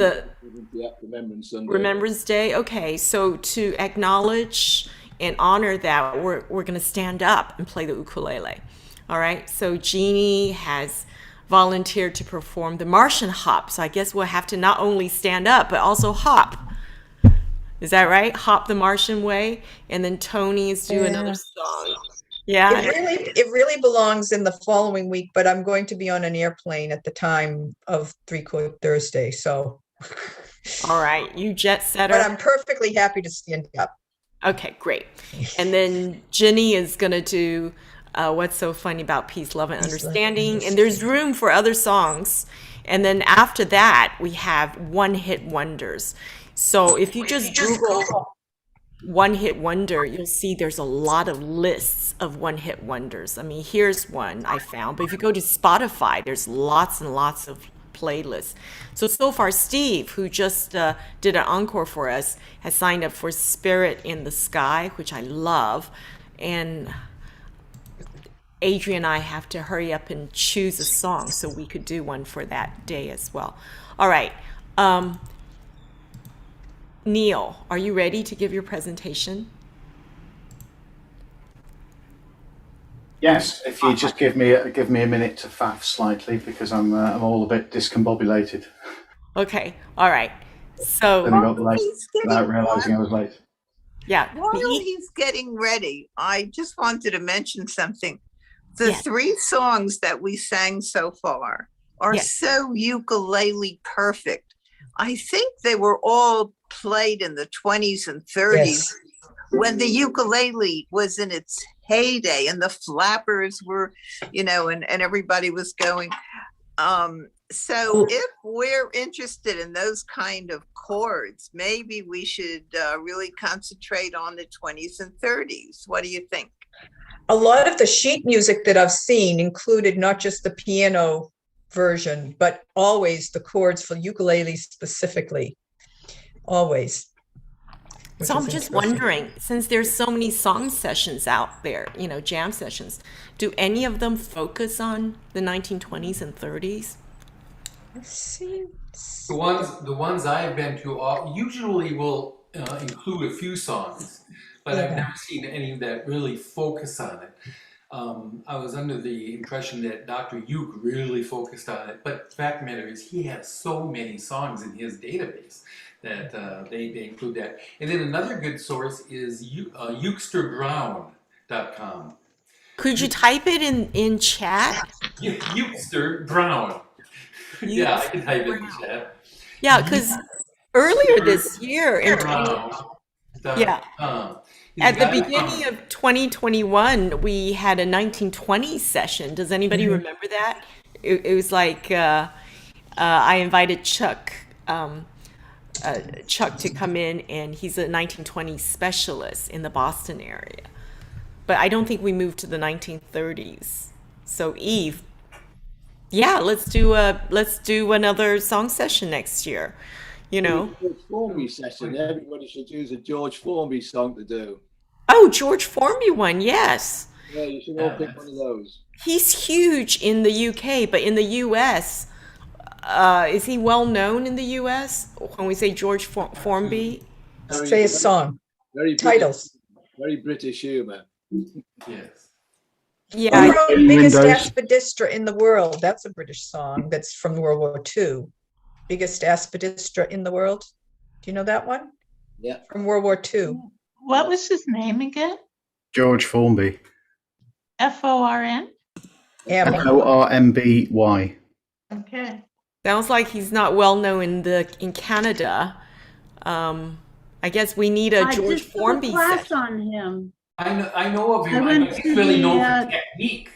[SPEAKER 14] Yeah, Remembrance Sunday.
[SPEAKER 1] Remembrance Day. Okay, so to acknowledge and honor that, we're going to stand up and play the ukulele. All right, so Jeannie has volunteered to perform the Martian hop. So I guess we'll have to not only stand up, but also hop. Is that right? Hop the Martian way. And then Tony is doing another song. Yeah.
[SPEAKER 2] It really belongs in the following week, but I'm going to be on an airplane at the time of Three Chord Thursday. So.
[SPEAKER 1] All right. You jet setter.
[SPEAKER 2] But I'm perfectly happy to stand up.
[SPEAKER 1] Okay, great. And then Jenny is going to do What's So Funny About Peace, Love, and Understanding. And there's room for other songs. And then after that, we have One Hit Wonders. So if you just Google One Hit Wonder, you'll see there's a lot of lists of One Hit Wonders. I mean, here's one I found. But if you go to Spotify, there's lots and lots of playlists. So far, Steve, who just did an encore for us, has signed up for Spirit in the Sky, which I love. And Adrian and I have to hurry up and choose a song so we could do one for that day as well. All right. Neil, are you ready to give your presentation?
[SPEAKER 13] Yes, if you just give me a minute to faff slightly because I'm all a bit discombobulated.
[SPEAKER 1] Okay, all right. So
[SPEAKER 13] then I got late without realizing I was late.
[SPEAKER 1] Yeah.
[SPEAKER 12] While he's getting ready, I just wanted to mention something. The three songs that we sang so far are so ukulele perfect. I think they were all played in the 20s and 30s when the ukulele was in its heyday and the flappers were, and everybody was going. So if we're interested in those kind of chords, maybe we should really concentrate on the 20s and 30s. What do you think?
[SPEAKER 2] A lot of the sheet music that I've seen included not just the piano version, but always the chords for ukulele specifically. Always.
[SPEAKER 1] So I'm just wondering, since there's so many song sessions out there, jam sessions, do any of them focus on the 1920s and 30s?
[SPEAKER 9] The ones I've been to usually will include a few songs, but I've never seen any that really focus on it. I was under the impression that Dr. Uke really focused on it, but the fact of the matter is he has so many songs in his database that they include that. And then another good source is ukesterbrown.com.
[SPEAKER 1] Could you type it in chat?
[SPEAKER 9] Ukester Brown. Yeah, I can type it in chat.
[SPEAKER 1] Yeah, because earlier this year in At the beginning of 2021, we had a 1920s session. Does anybody remember that? It was like I invited Chuck to come in, and he's a 1920s specialist in the Boston area. But I don't think we moved to the 1930s. So Eve, yeah, let's do another song session next year. You know.
[SPEAKER 14] George Formby session. Everybody should choose a George Formby song to do.
[SPEAKER 1] Oh, George Formby one, yes.
[SPEAKER 14] Yeah, you should all pick one of those.
[SPEAKER 1] He's huge in the UK, but in the US, is he well known in the US? When we say George Formby,
[SPEAKER 2] say a song. Titles.
[SPEAKER 14] Very British humor.
[SPEAKER 9] Yes.
[SPEAKER 1] Yeah.
[SPEAKER 2] Biggest aspidistra in the world. That's a British song. That's from World War II. Biggest aspidistra in the world. Do you know that one?
[SPEAKER 14] Yeah.
[SPEAKER 2] From World War II.
[SPEAKER 4] What was his name again?
[SPEAKER 13] George Formby.
[SPEAKER 4] Forn?
[SPEAKER 13] Formby.
[SPEAKER 4] Okay.
[SPEAKER 1] Sounds like he's not well known in Canada. I guess we need a George Formby
[SPEAKER 15] class on him.
[SPEAKER 9] I know of him.
[SPEAKER 15] I went to
[SPEAKER 9] really
[SPEAKER 15] the,
[SPEAKER 9] known for technique.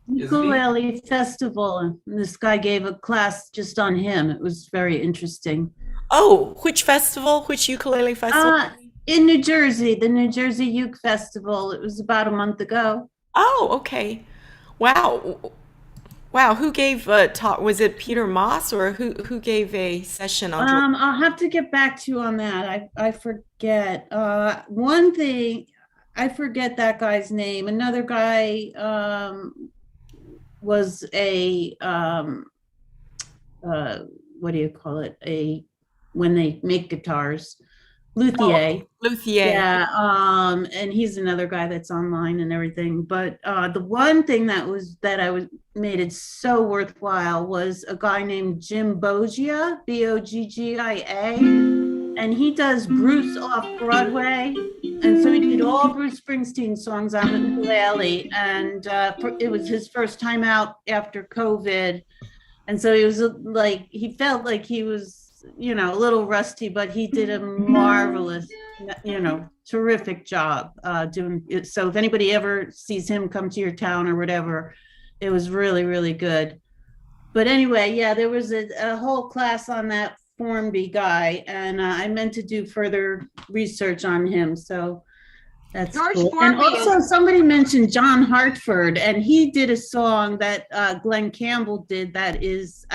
[SPEAKER 15] Ukulele festival, and this guy gave a class just on him. It was very interesting.
[SPEAKER 1] Oh, which festival? Which ukulele festival?
[SPEAKER 15] In New Jersey, the New Jersey Uke Festival. It was about a month ago.
[SPEAKER 1] Oh, okay. Wow. Who gave a talk? Was it Peter Moss, or who gave a session on?
[SPEAKER 15] I'll have to get back to you on that. I forget. One thing, I forget that guy's name. Another guy was a what do you call it? When they make guitars, luthier.
[SPEAKER 1] Oh, luthier.
[SPEAKER 15] Yeah. And he's another guy that's online and everything. But the one thing that made it so worthwhile was a guy named Jim Boggia, Boggia, and he does Bruce off Broadway. And so he did all Bruce Springsteen songs on the ukulele, and it was his first time out after COVID. And so he was he felt like he was, a little rusty, but he did a marvelous, terrific job doing it. So if anybody ever sees him come to your town or whatever, it was really, really good. But anyway, yeah, there was a whole class on that Formby guy, and I meant to do further research on him. So that's
[SPEAKER 11] George
[SPEAKER 15] cool.
[SPEAKER 11] Formby
[SPEAKER 15] And also somebody mentioned John Hartford, and he did a song that Glenn Campbell did that is,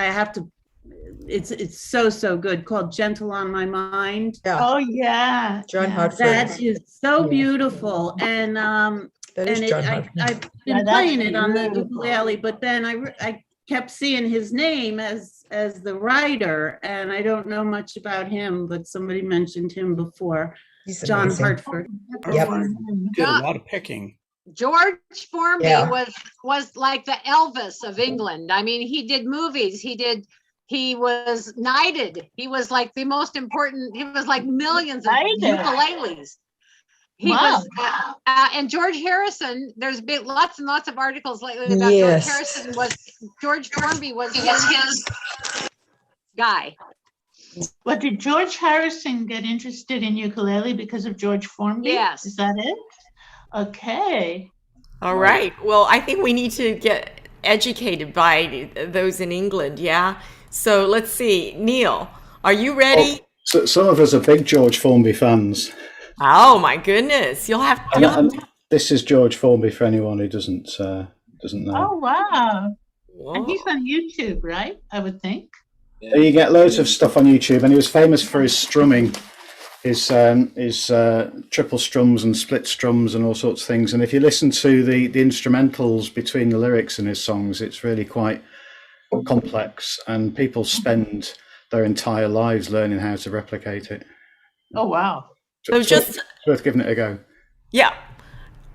[SPEAKER 15] it's so good, called Gentle on My Mind.
[SPEAKER 2] Yeah.
[SPEAKER 4] Oh yeah.
[SPEAKER 2] John Hartford.
[SPEAKER 15] That is so beautiful. And I've been playing it on the ukulele, but then I kept seeing his name as the writer, and I don't know much about him, but somebody mentioned him before.
[SPEAKER 2] He's
[SPEAKER 15] John
[SPEAKER 2] amazing.
[SPEAKER 15] Hartford.
[SPEAKER 2] Yep.
[SPEAKER 16] Did a lot of picking.
[SPEAKER 11] George Formby
[SPEAKER 2] Yeah.
[SPEAKER 11] was like the Elvis of England. I mean, he did movies. He was knighted. He was like the most important. He was like millions of ukuleles. He was, and George Harrison. There's been lots and lots of articles lately about
[SPEAKER 2] Yes.
[SPEAKER 11] George Harrison. George Formby was his guy.
[SPEAKER 4] Well, did George Harrison get interested in ukulele because of George Formby?
[SPEAKER 11] Yes.
[SPEAKER 4] Is that it? Okay.
[SPEAKER 1] All right. Well, I think we need to get educated by those in England. Yeah. So let's see. Neil, are you ready?
[SPEAKER 13] So some of us are big George Formby fans.
[SPEAKER 1] Oh my goodness! You'll have to.
[SPEAKER 13] This is George Formby for anyone who doesn't know.
[SPEAKER 4] Oh wow. And he's on YouTube, right? I would think.
[SPEAKER 13] You get loads of stuff on YouTube, and he was famous for his strumming, his triple strums and split strums and all sorts of things. And if you listen to the instrumentals between the lyrics in his songs, it's really quite complex, and people spend their entire lives learning how to replicate it.
[SPEAKER 4] Oh wow.
[SPEAKER 1] So
[SPEAKER 13] it's worth giving it a go.
[SPEAKER 1] Yeah.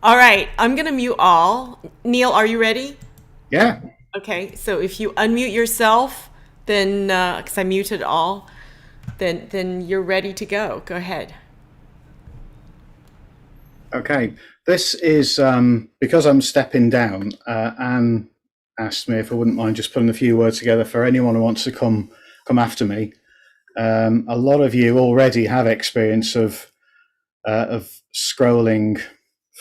[SPEAKER 1] All right. I'm gonna mute all. Neil, are you ready?
[SPEAKER 13] Yeah.
[SPEAKER 1] Okay. So if you unmute yourself, then because I muted all, then you're ready to go. Go ahead.
[SPEAKER 13] Okay. This is because I'm stepping down. Anne asked me if I wouldn't mind just putting a few words together for anyone who wants to come after me. A lot of you already have experience of of scrolling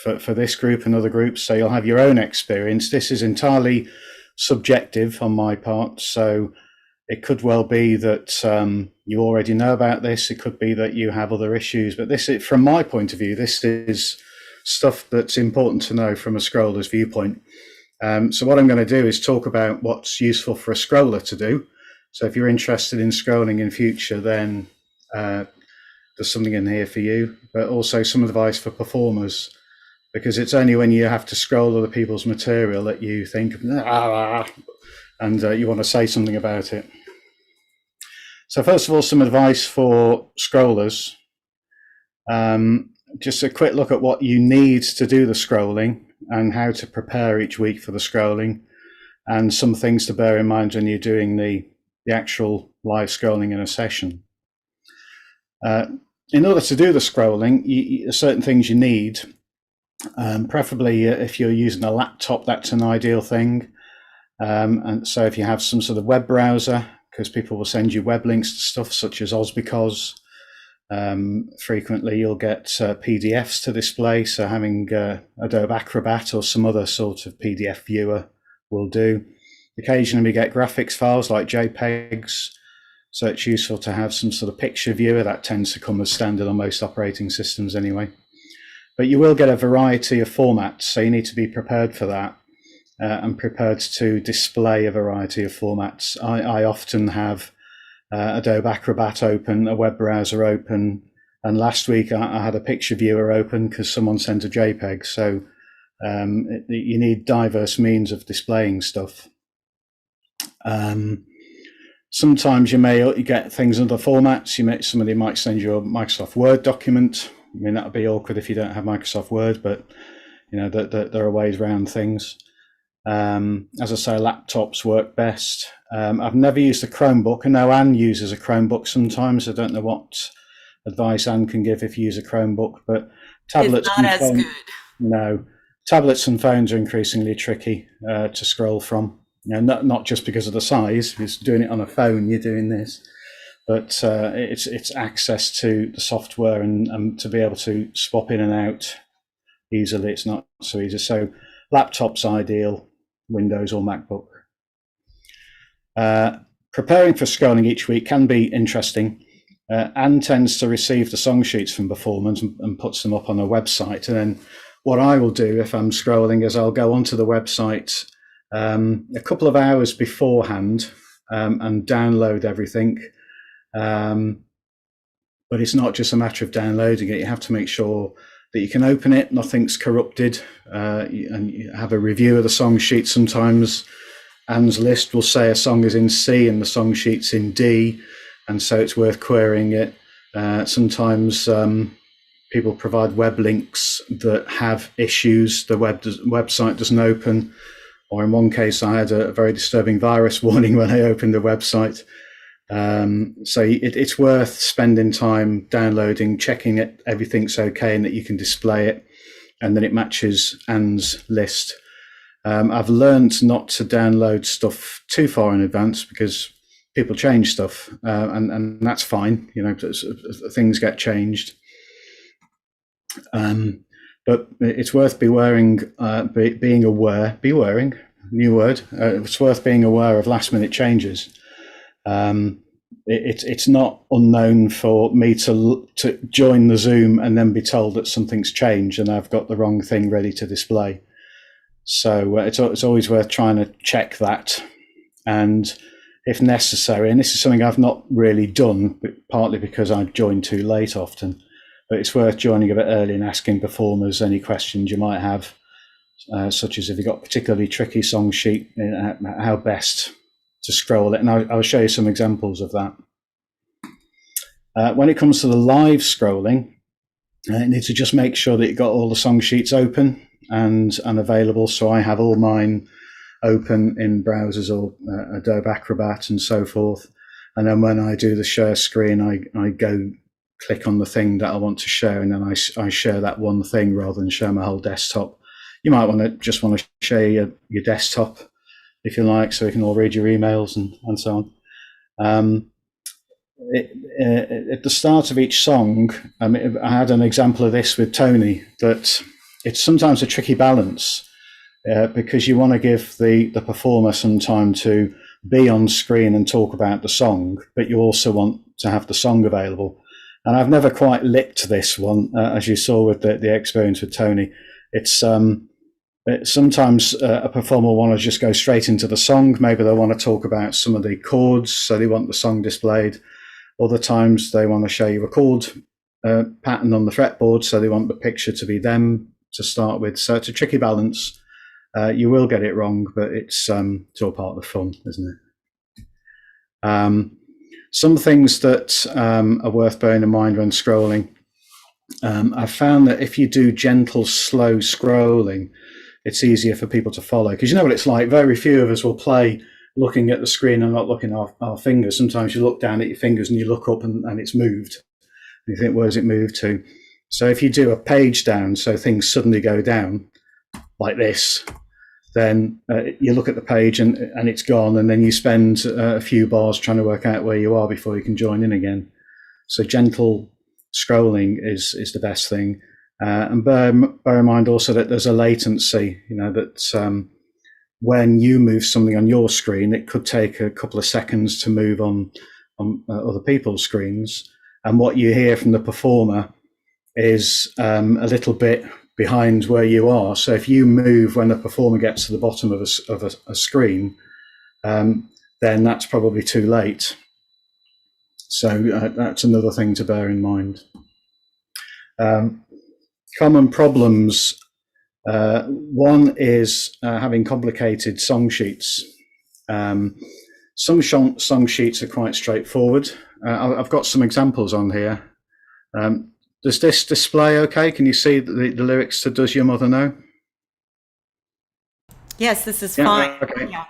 [SPEAKER 13] for this group and other groups. So you'll have your own experience. This is entirely subjective on my part. So it could well be that you already know about this. It could be that you have other issues. But this, from my point of view, this is stuff that's important to know from a scroller's viewpoint. So what I'm going to do is talk about what's useful for a scroller to do. So if you're interested in scrolling in future, then there's something in here for you, but also some advice for performers, because it's only when you have to scroll other people's material that you think, and you want to say something about it. So first of all, some advice for scrollers. Just a quick look at what you need to do the scrolling and how to prepare each week for the scrolling, and some things to bear in mind when you're doing the actual live scrolling in a session. In order to do the scrolling, certain things you need. Preferably if you're using a laptop, that's an ideal thing. And so if you have some sort of web browser, because people will send you web links to stuff such as Osbicos, frequently you'll get PDFs to display. So having Adobe Acrobat or some other sort of PDF viewer will do. Occasionally we get graphics files like JPEGs. So it's useful to have some sort of picture viewer. That tends to come as standard on most operating systems anyway. But you will get a variety of formats, so you need to be prepared for that and prepared to display a variety of formats. I often have Adobe Acrobat open, a web browser open, and last week I had a picture viewer open because someone sent a JPEG. So you need diverse means of displaying stuff. Sometimes you may get things in other formats. Somebody might send you a Microsoft Word document. I mean, that would be awkward if you don't have Microsoft Word, but you know, there are ways around things. As I say, laptops work best. I've never used a Chromebook. I know Anne uses a Chromebook sometimes. I don't know what advice Anne can give if you use a Chromebook, but tablets
[SPEAKER 1] it's not as good.
[SPEAKER 13] No, tablets and phones are increasingly tricky to scroll from. You know, not just because of the size. If you're doing it on a phone, you're doing this, but it's access to the software and to be able to swap in and out easily. It's not so easy. So laptop's ideal, Windows or MacBook. Preparing for scrolling each week can be interesting. Anne tends to receive the song sheets from performers and puts them up on her website. And then what I will do if I'm scrolling is I'll go onto the website a couple of hours beforehand and download everything. But it's not just a matter of downloading it. You have to make sure that you can open it, nothing's corrupted, and you have a review of the song sheet. Sometimes Anne's list will say a song is in C and the song sheet's in D, and so it's worth querying it. Sometimes people provide web links that have issues. The website doesn't open, or in one case I had a very disturbing virus warning when I opened the website. So it's worth spending time downloading, checking it, everything's okay and that you can display it, and then it matches Anne's list. I've learned not to download stuff too far in advance because people change stuff, and that's fine. You know, things get changed. But it's worth being aware, new word. It's worth being aware of last minute changes. It's not unknown for me to join the Zoom and then be told that something's changed and I've got the wrong thing ready to display. So it's always worth trying to check that, and if necessary, and this is something I've not really done, but partly because I've joined too late often, but it's worth joining a bit early and asking performers any questions you might have, such as if you've got a particularly tricky song sheet, how best to scroll it, and I'll show you some examples of that. When it comes to the live scrolling, you need to just make sure that you've got all the song sheets open and available. So I have all mine open in browsers or Adobe Acrobat and so forth. And then when I do the share screen, I go click on the thing that I want to share, and then I share that one thing rather than share my whole desktop. You might just want to share your desktop if you like, so you can all read your emails and so on. at the start of each song, I had an example of this with Tony, that it's sometimes a tricky balance because you want to give the performer some time to be on screen and talk about the song, but you also want to have the song available. And I've never quite licked this one, as you saw with the experience with Tony. It's sometimes a performer will want to just go straight into the song. Maybe they want to talk about some of the chords, so they want the song displayed. Other times they want to show you a chord pattern on the fretboard, so they want the picture to be them to start with. So it's a tricky balance. You will get it wrong, but it's all part of the fun, isn't it? Some things that are worth bearing in mind when scrolling. I've found that if you do gentle, slow scrolling, it's easier for people to follow, because you know what it's like. Very few of us will play looking at the screen and not looking at our fingers. Sometimes you look down at your fingers and you look up and it's moved. And you think, where does it move to? So if you do a page down, so things suddenly go down like this, then you look at the page and it's gone, and then you spend a few bars trying to work out where you are before you can join in again. So gentle scrolling is the best thing. And bear in mind also that there's a latency, that when you move something on your screen, it could take a couple of seconds to move on other people's screens. And what you hear from the performer is a little bit behind where you are. So if you move when the performer gets to the bottom of a screen, then that's probably too late. So that's another thing to bear in mind. Common problems. One is having complicated song sheets. Some song sheets are quite straightforward. I've got some examples on here. Does this display okay? Can you see the lyrics to Does Your Mother Know?
[SPEAKER 1] Yes, this is fine.
[SPEAKER 13] Okay.
[SPEAKER 1] Yeah.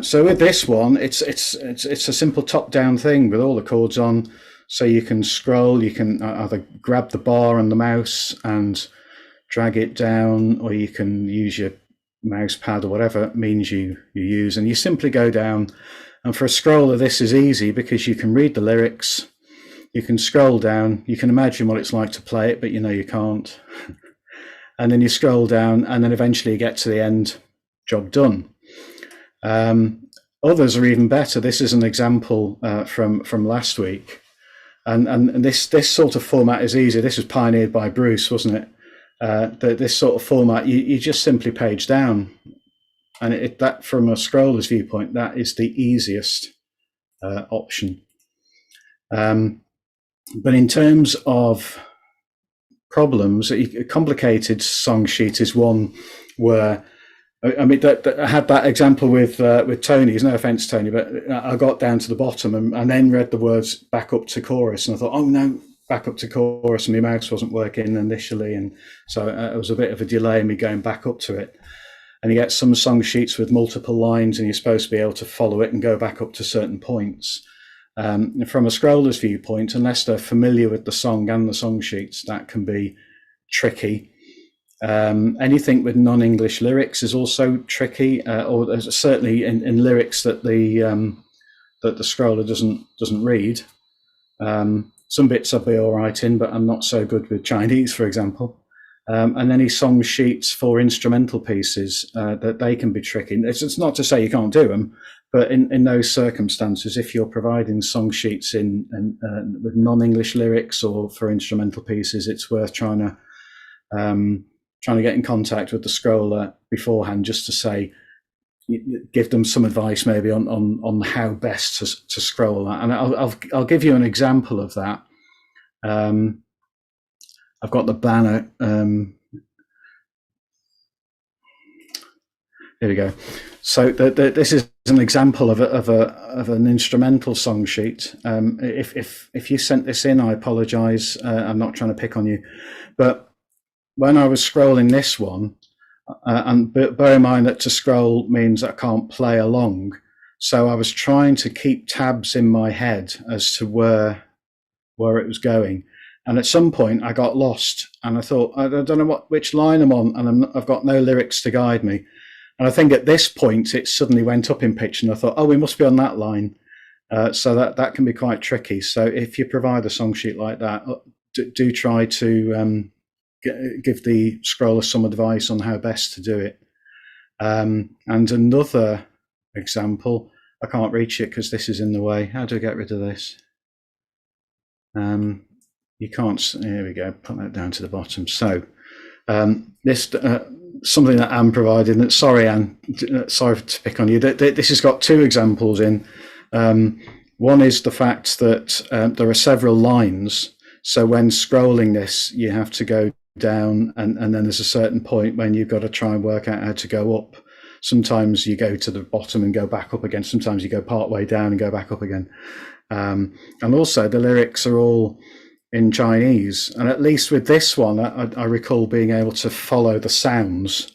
[SPEAKER 13] So with this one, it's a simple top-down thing with all the chords on. So you can scroll, you can either grab the bar on the mouse and drag it down, or you can use your mouse pad or whatever means you use, and you simply go down. And for a scroller, this is easy because you can read the lyrics, you can scroll down, you can imagine what it's like to play it, but you can't. And then you scroll down, and then eventually you get to the end, job done. Others are even better. This is an example from last week. And this sort of format is easy. This was pioneered by Bruce, wasn't it? This sort of format, you just simply page down. And that, from a scroller's viewpoint, that is the easiest option. But in terms of problems, a complicated song sheet is one where, I had that example with Tony. There's no offense, Tony, but I got down to the bottom and then read the words back up to chorus, and I thought, oh no, back up to chorus, and my mouse wasn't working initially, and so it was a bit of a delay in me going back up to it. And you get some song sheets with multiple lines, and you're supposed to be able to follow it and go back up to certain points. From a scroller's viewpoint, unless they're familiar with the song and the song sheets, that can be tricky. Anything with non-English lyrics is also tricky, or certainly in lyrics that the scroller doesn't read. Some bits I'll be all right in, but I'm not so good with Chinese, for example. And any song sheets for instrumental pieces, that they can be tricky. It's not to say you can't do them, but in those circumstances, if you're providing song sheets with non-English lyrics or for instrumental pieces, it's worth trying to get in contact with the scroller beforehand, just to say, give them some advice maybe on how best to scroll that. And I'll give you an example of that. I've got the banner. Here we go. So this is an example of an instrumental song sheet. If you sent this in, I apologise. I'm not trying to pick on you, but when I was scrolling this one, and bear in mind that to scroll means I can't play along, so I was trying to keep tabs in my head as to where it was going. And at some point I got lost, and I thought, I don't know which line I'm on, and I've got no lyrics to guide me. And I think at this point it suddenly went up in pitch, and I thought, oh, we must be on that line. So that can be quite tricky. So if you provide a song sheet like that, do try to give the scroller some advice on how best to do it. And another example, I can't reach it because this is in the way. How do I get rid of this? You can't, here we go, put that down to the bottom. So this, something that Anne provided, and sorry Anne, sorry to pick on you, this has got two examples in. One is the fact that there are several lines. So when scrolling this, you have to go down and then there's a certain point when you've got to try and work out how to go up. Sometimes you go to the bottom and go back up again. Sometimes you go part way down and go back up again. And also the lyrics are all in Chinese. And at least with this one, I recall being able to follow the sounds.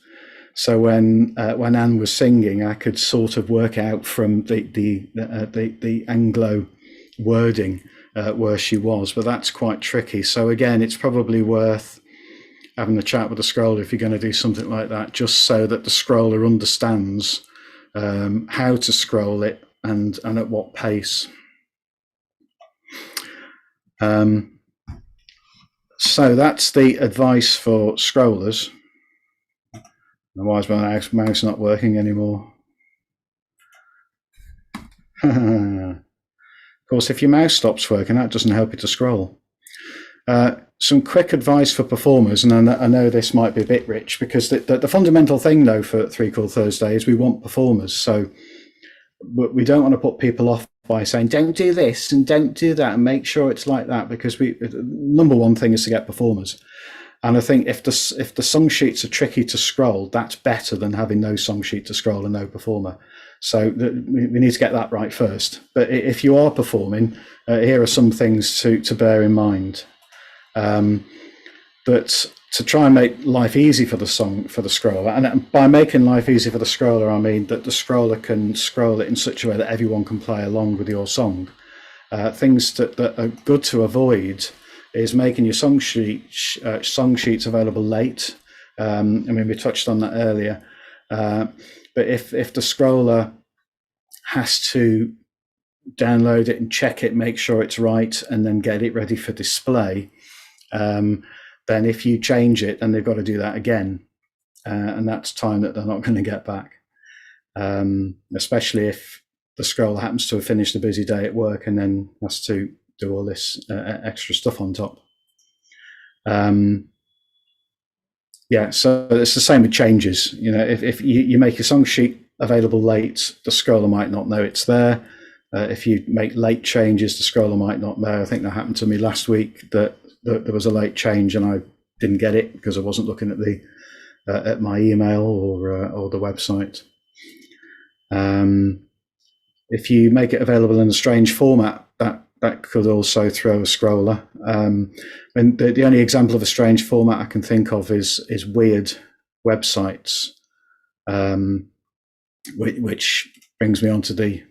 [SPEAKER 13] So when Anne was singing, I could sort of work out from the Anglo wording where she was, but that's quite tricky. So again, it's probably worth having a chat with the scroller if you're going to do something like that, just so that the scroller understands how to scroll it and at what pace. So that's the advice for scrollers. Why is my mouse not working anymore? Of course, if your mouse stops working, that doesn't help you to scroll. Some quick advice for performers, and I know this might be a bit rich, because the fundamental thing, though, for 3 Chord Thursday is we want performers. So we don't want to put people off by saying, don't do this and don't do that, and make sure it's like that, because number one thing is to get performers. And I think if the song sheets are tricky to scroll, that's better than having no song sheet to scroll and no performer. So we need to get that right first. But if you are performing, here are some things to bear in mind. But to try and make life easy for the scroller, and by making life easy for the scroller, I mean that the scroller can scroll it in such a way that everyone can play along with your song. Things that are good to avoid is making your song sheets available late. I mean, we touched on that earlier. But if the scroller has to download it and check it, make sure it's right, and then get it ready for display, then if you change it, then they've got to do that again. And that's time that they're not going to get back. Especially if the scroller happens to have finished a busy day at work and then has to do all this extra stuff on top. Yeah, so it's the same with changes. You know, if you make your song sheet available late, the scroller might not know it's there. If you make late changes, the scroller might not know. I think that happened to me last week, that there was a late change and I didn't get it because I wasn't looking at at my email or the website. If you make it available in a strange format, that could also throw a scroller. And the only example of a strange format I can think of is weird websites, which brings me on to the,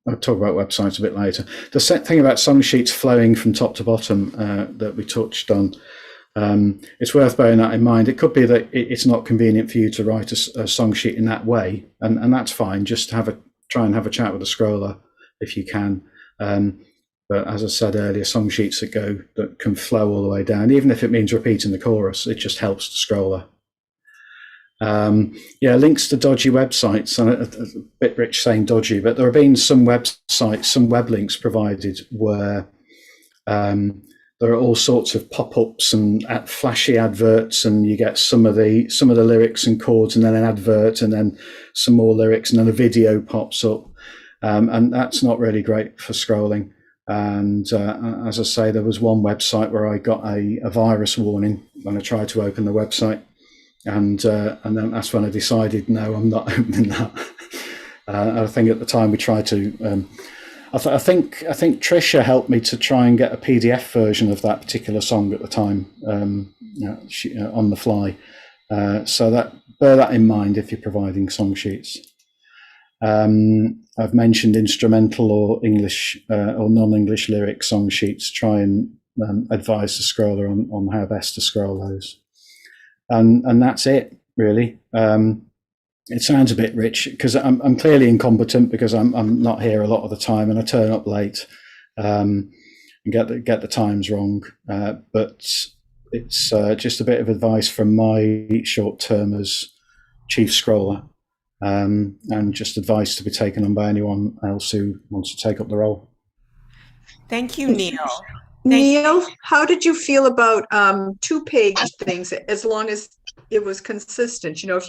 [SPEAKER 13] I'll talk about websites a bit later. The thing about song sheets flowing from top to bottom that we touched on, it's worth bearing that in mind. It could be that it's not convenient for you to write a song sheet in that way, and that's fine. Just try and have a chat with the scroller if you can. But as I said earlier, song sheets that can flow all the way down, even if it means repeating the chorus, it just helps the scroller. Links to dodgy websites, and a bit rich saying dodgy, but there have been some websites, some web links provided where there are all sorts of pop-ups and flashy adverts, and you get some of the lyrics and chords, and then an advert, and then some more lyrics, and then a video pops up, and that's not really great for scrolling. And as I say, there was one website where I got a virus warning when I tried to open the website. And then that's when I decided, no, I'm not opening that. I think at the time we tried to. I think Tricia helped me to try and get a PDF version of that particular song at the time, on the fly. So bear that in mind if you're providing song sheets. I've mentioned instrumental or English or non-English lyric song sheets. Try and advise the scroller on how best to scroll those. And that's it, really. it sounds a bit rich because I'm clearly incompetent because I'm not here a lot of the time and I turn up late and get the times wrong. But it's just a bit of advice from my short term as chief scroller, and just advice to be taken on by anyone else who wants to take up the role.
[SPEAKER 1] Thank you, Neil.
[SPEAKER 2] Neil, how did you feel about 2-page things as long as it was consistent? You know,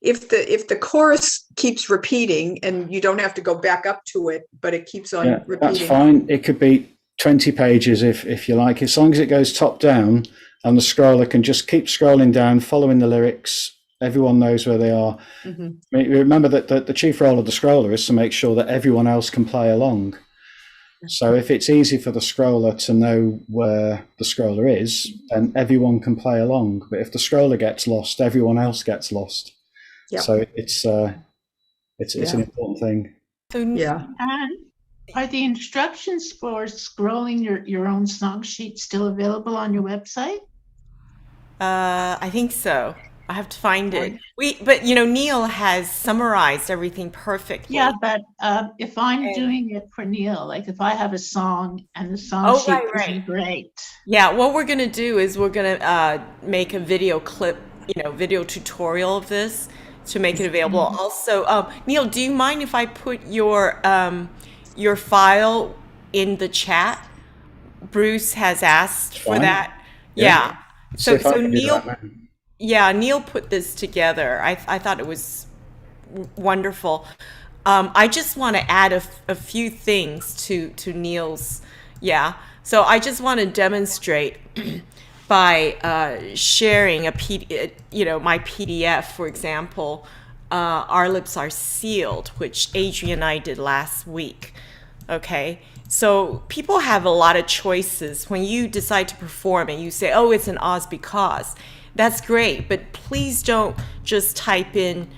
[SPEAKER 2] if the chorus keeps repeating and you don't have to go back up to it, but it keeps on repeating.
[SPEAKER 13] That's fine. It could be 20 pages if you like, as long as it goes top down and the scroller can just keep scrolling down, following the lyrics. Everyone knows where they are.
[SPEAKER 2] Mm-hmm.
[SPEAKER 13] I mean, remember that the chief role of the scroller is to make sure that everyone else can play along. So if it's easy for the scroller to know where the scroller is, then everyone can play along. But if the scroller gets lost, everyone else gets lost. Yep. So it's an important thing.
[SPEAKER 4] And are the instructions for scrolling your own song sheet still available on your website?
[SPEAKER 1] I think so. I have to find it. But you know, Neil has summarized everything perfectly.
[SPEAKER 4] Yeah, but if I'm doing it for Neil, like if I have a song and the song sheet isn't great.
[SPEAKER 1] Yeah, what we're gonna do is we're gonna make a video clip, video tutorial of this to make it available. Also, Neil, do you mind if I put your file in the chat? Bruce has asked for that. Yeah. So Neil. Yeah, Neil put this together. I thought it was wonderful. I just want to add a few things to Neil's. Yeah, so I just want to demonstrate by sharing my PDF, for example, Our Lips Are Sealed, which Adrian and I did last week. Okay, so people have a lot of choices when you decide to perform and you say, oh, it's an Oz because. That's great, but please don't just type in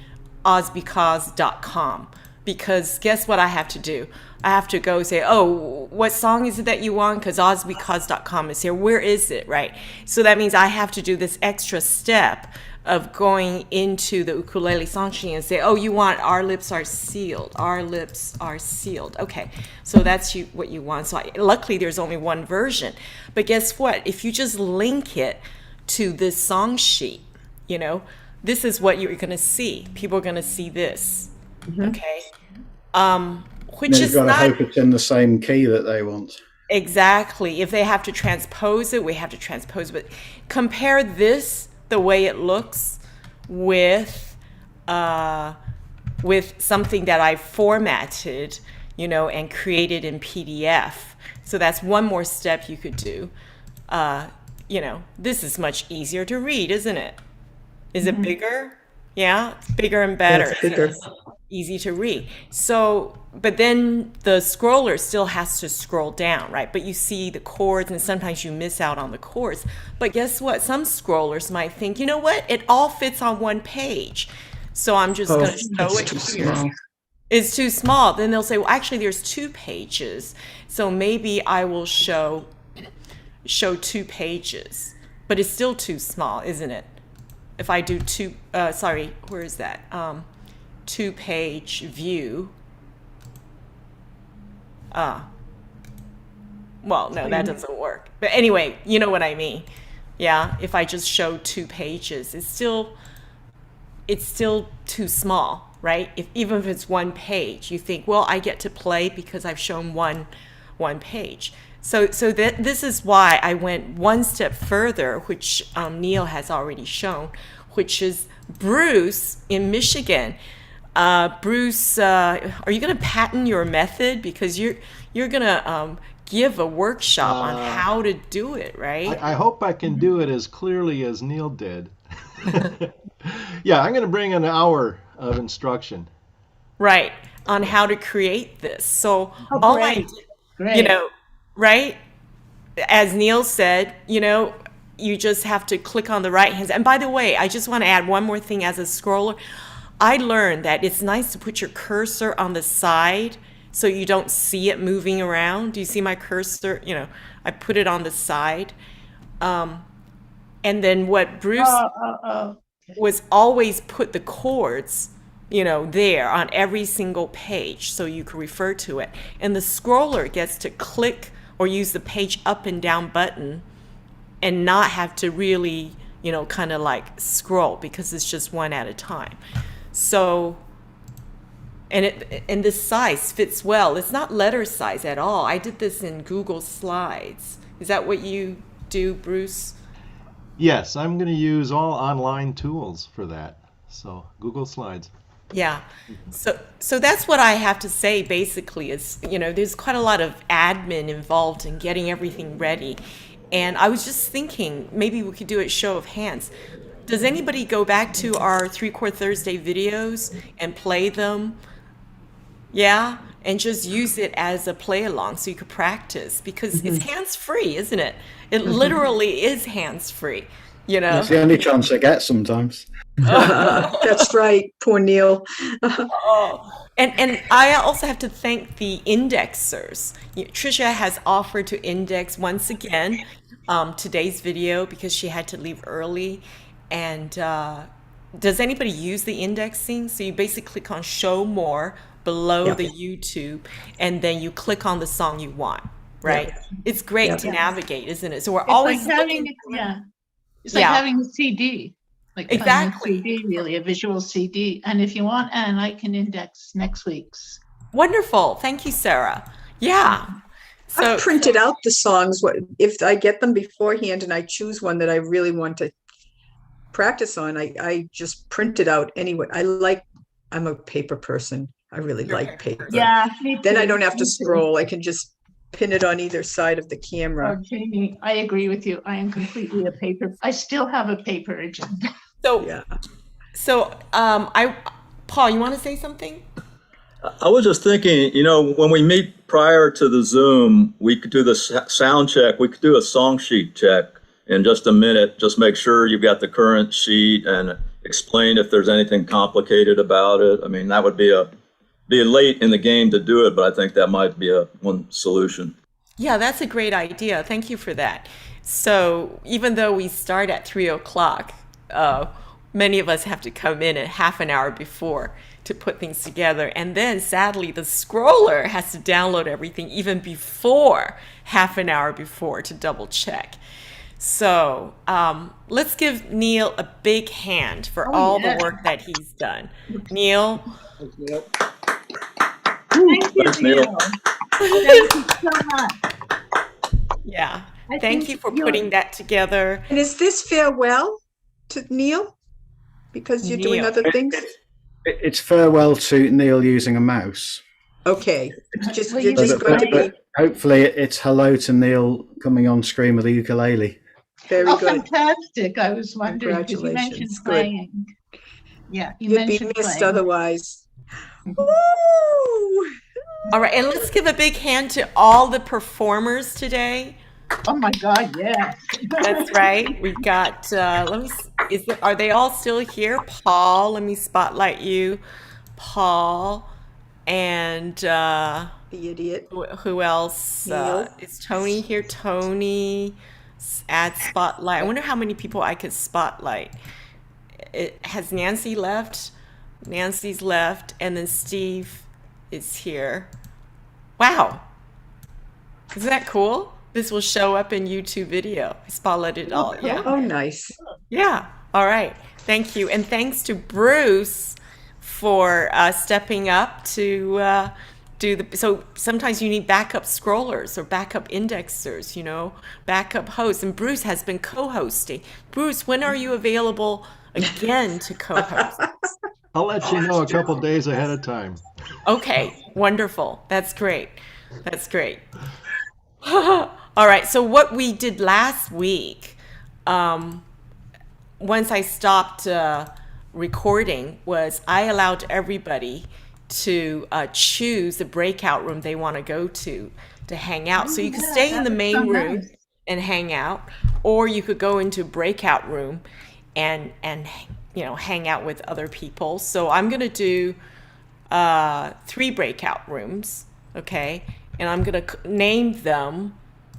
[SPEAKER 1] ozbecause.com, because guess what I have to do? I have to go say, oh, what song is it that you want? Because ozbecause.com is here. Where is it, right? So that means I have to do this extra step of going into the ukulele song sheet and say, oh, you want Our Lips Are Sealed. Our Lips Are Sealed. Okay, so that's what you want. So luckily there's only one version. But guess what? If you just link it to this song sheet, this is what you're going to see. People are going to see this. Mm-hmm. Okay. Which is
[SPEAKER 13] got to hope it's in the same key that they want.
[SPEAKER 1] Exactly. If they have to transpose it, we have to transpose it. But compare this, the way it looks, with something that I formatted, and created in PDF. So that's one more step you could do. This is much easier to read, isn't it? Is it bigger? Yeah, it's bigger and better.
[SPEAKER 2] It's bigger.
[SPEAKER 1] Easy to read. So, but then the scroller still has to scroll down, right? But you see the chords, and sometimes you miss out on the chords. But guess what? Some scrollers might think, you know what? It all fits on one page. So I'm just going to show it here. Small. It's too small. Then they'll say, well, actually, there's 2 pages. So maybe I will show 2 pages, but it's still too small, isn't it? If I do where is that? 2-page view. Well, no, that doesn't work. But anyway, you know what I mean. Yeah, if I just show 2 pages, it's still too small, right? Even if it's 1 page, you think, well, I get to play because I've shown one page. So this is why I went one step further, which Neil has already shown, which is Bruce in Michigan. Bruce, are you going to patent your method? Because you're going to give a workshop on how to do it, right?
[SPEAKER 7] I hope I can do it as clearly as Neil did. Yeah, I'm going to bring an hour of instruction.
[SPEAKER 1] Right, on how to create this. So
[SPEAKER 4] great.
[SPEAKER 1] Right? As Neil said, you just have to click on the right hand. And by the way, I just want to add one more thing as a scroller. I learned that it's nice to put your cursor on the side so you don't see it moving around. Do you see my cursor? I put it on the side. And then what Bruce... was always put the chords, there on every single page so you could refer to it. And the scroller gets to click or use the page up and down button and not have to really, kind of like scroll because it's just one at a time. So, and this size fits well. It's not letter size at all. I did this in Google Slides. Is that what you do, Bruce?
[SPEAKER 7] Yes, I'm going to use all online tools for that. So Google Slides.
[SPEAKER 1] Yeah. So that's what I have to say basically is, there's quite a lot of admin involved in getting everything ready. And I was just thinking maybe we could do a show of hands. Does anybody go back to our 3-Chord Thursday videos and play them? Yeah, and just use it as a play along so you could practice because it's hands free, isn't it? It literally is hands free,
[SPEAKER 13] It's the only chance I get sometimes.
[SPEAKER 2] That's right, poor Neil.
[SPEAKER 1] And I also have to thank the indexers. Tricia has offered to index once again today's video because she had to leave early. And does anybody use the indexing? So you basically click on show more below the YouTube, and then you click on the song you want, right? It's great to navigate, isn't it? So we're always
[SPEAKER 4] like having, it's like having a CD, like
[SPEAKER 1] exactly
[SPEAKER 4] a CD, really, a visual CD. And if you want, Anne, I can index next week's.
[SPEAKER 1] Wonderful, thank you, Sarah. Yeah.
[SPEAKER 2] So I've printed out the songs. If I get them beforehand and I choose one that I really want to practice on, I just print it out anyway. I'm a paper person. I really like paper.
[SPEAKER 4] Yeah, me too.
[SPEAKER 2] Then I don't have to scroll. I can just pin it on either side of the camera.
[SPEAKER 4] Oh, Jamie, I agree with you. I am completely a paper. I still have a paper agenda.
[SPEAKER 1] So Paul, you want to say something?
[SPEAKER 6] I was just thinking, when we meet prior to the Zoom, we could do the sound check. We could do a song sheet check in just a minute. Just make sure you've got the current sheet and explain if there's anything complicated about it. I mean, that would be late in the game to do it, but I think that might be one solution.
[SPEAKER 1] Yeah, that's a great idea. Thank you for that. So even though we start at 3:00, many of us have to come in at half an hour before to put things together. And then sadly, the scroller has to download everything even before half an hour before to double check. So let's give Neil a big hand for all the work that he's done. Neil.
[SPEAKER 4] Thank you,
[SPEAKER 6] Thanks, Neil.
[SPEAKER 4] Thank you so much.
[SPEAKER 1] Yeah. Thank you for putting that together.
[SPEAKER 2] And is this farewell to Neil? Because you're doing other things?
[SPEAKER 13] It's farewell to Neil using a mouse.
[SPEAKER 2] Okay. You're just going to be...
[SPEAKER 13] Hopefully it's hello to Neil coming on screen with a ukulele.
[SPEAKER 2] Very good.
[SPEAKER 4] Fantastic. I was wondering, because you mentioned playing. Yeah,
[SPEAKER 2] you'd be missed playing. Otherwise. Woo!
[SPEAKER 1] All right, and let's give a big hand to all the performers today.
[SPEAKER 4] Oh my God, yes.
[SPEAKER 1] That's right. We've got, are they all still here? Paul, let me spotlight you. Paul, and
[SPEAKER 2] the idiot.
[SPEAKER 1] Who else? Is Tony here? Tony, add spotlight. I wonder how many people I could spotlight. Has Nancy left? Nancy's left, and then Steve is here. Wow. Isn't that cool? This will show up in YouTube video. I spotlighted it all. Yeah.
[SPEAKER 2] Oh, nice.
[SPEAKER 1] Yeah. All right. Thank you. And thanks to Bruce for stepping up to do the. So sometimes you need backup scrollers or backup indexers, backup hosts. And Bruce has been co-hosting. Bruce, when are you available again to co-host?
[SPEAKER 7] I'll let you know a couple days ahead of time.
[SPEAKER 1] Okay. Wonderful. That's great. That's great. All right, so what we did last week, once I stopped recording, was I allowed everybody to choose the breakout room they want to go to hang out. So you could stay in the main room and hang out, or you could go into breakout room and hang out with other people. So I'm going to do 3 breakout rooms, okay? And I'm going to name them.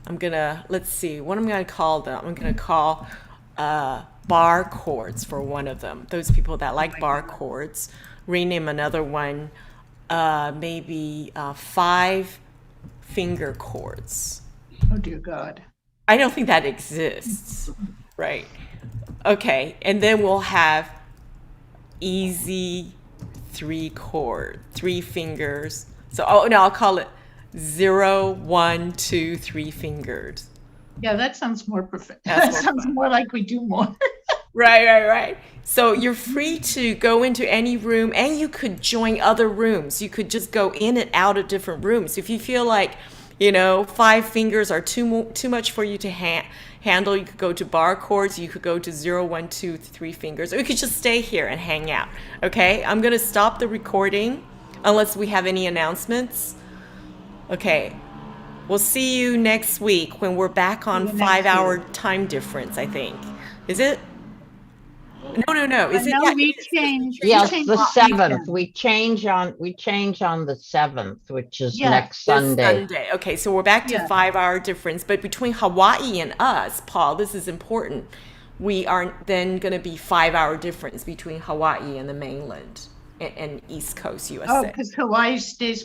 [SPEAKER 1] Let's see, what I'm going to call them. I'm going to call bar chords for one of them. Those people that like bar chords. Rename another one, maybe 5 finger chords.
[SPEAKER 4] Oh dear God.
[SPEAKER 1] I don't think that exists. Right. Okay. And then we'll have easy 3 fingers. So, oh no, I'll call it 0, 1, 2, 3 fingers.
[SPEAKER 4] Yeah, that sounds more perfect.
[SPEAKER 1] That's
[SPEAKER 4] That
[SPEAKER 1] more
[SPEAKER 4] sounds
[SPEAKER 1] fun.
[SPEAKER 4] more like we do more.
[SPEAKER 1] Right. So you're free to go into any room, and you could join other rooms. You could just go in and out of different rooms. If you feel like, 5 fingers are too much for you to handle, you could go to bar chords. You could go to 0, 1, 2, 3 fingers, or you could just stay here and hang out. Okay, I'm gonna stop the recording unless we have any announcements. Okay, we'll see you next week when we're back on 5-hour time difference, I think. Is it? No. Is it?
[SPEAKER 4] No,
[SPEAKER 1] Yeah,
[SPEAKER 4] we changed.
[SPEAKER 10] Yes,
[SPEAKER 4] changed
[SPEAKER 10] the
[SPEAKER 4] on
[SPEAKER 10] 7th.
[SPEAKER 4] weekend.
[SPEAKER 10] We change on the 7th, which is
[SPEAKER 4] Yeah,
[SPEAKER 10] next
[SPEAKER 1] This
[SPEAKER 10] Sunday.
[SPEAKER 1] Sunday. Okay, so we're back to
[SPEAKER 4] Yeah.
[SPEAKER 1] 5-hour difference. But between Hawaii and us, Paul, this is important. We are then going to be 5-hour difference between Hawaii and the mainland and East Coast USA.
[SPEAKER 4] Oh, because Hawaii stays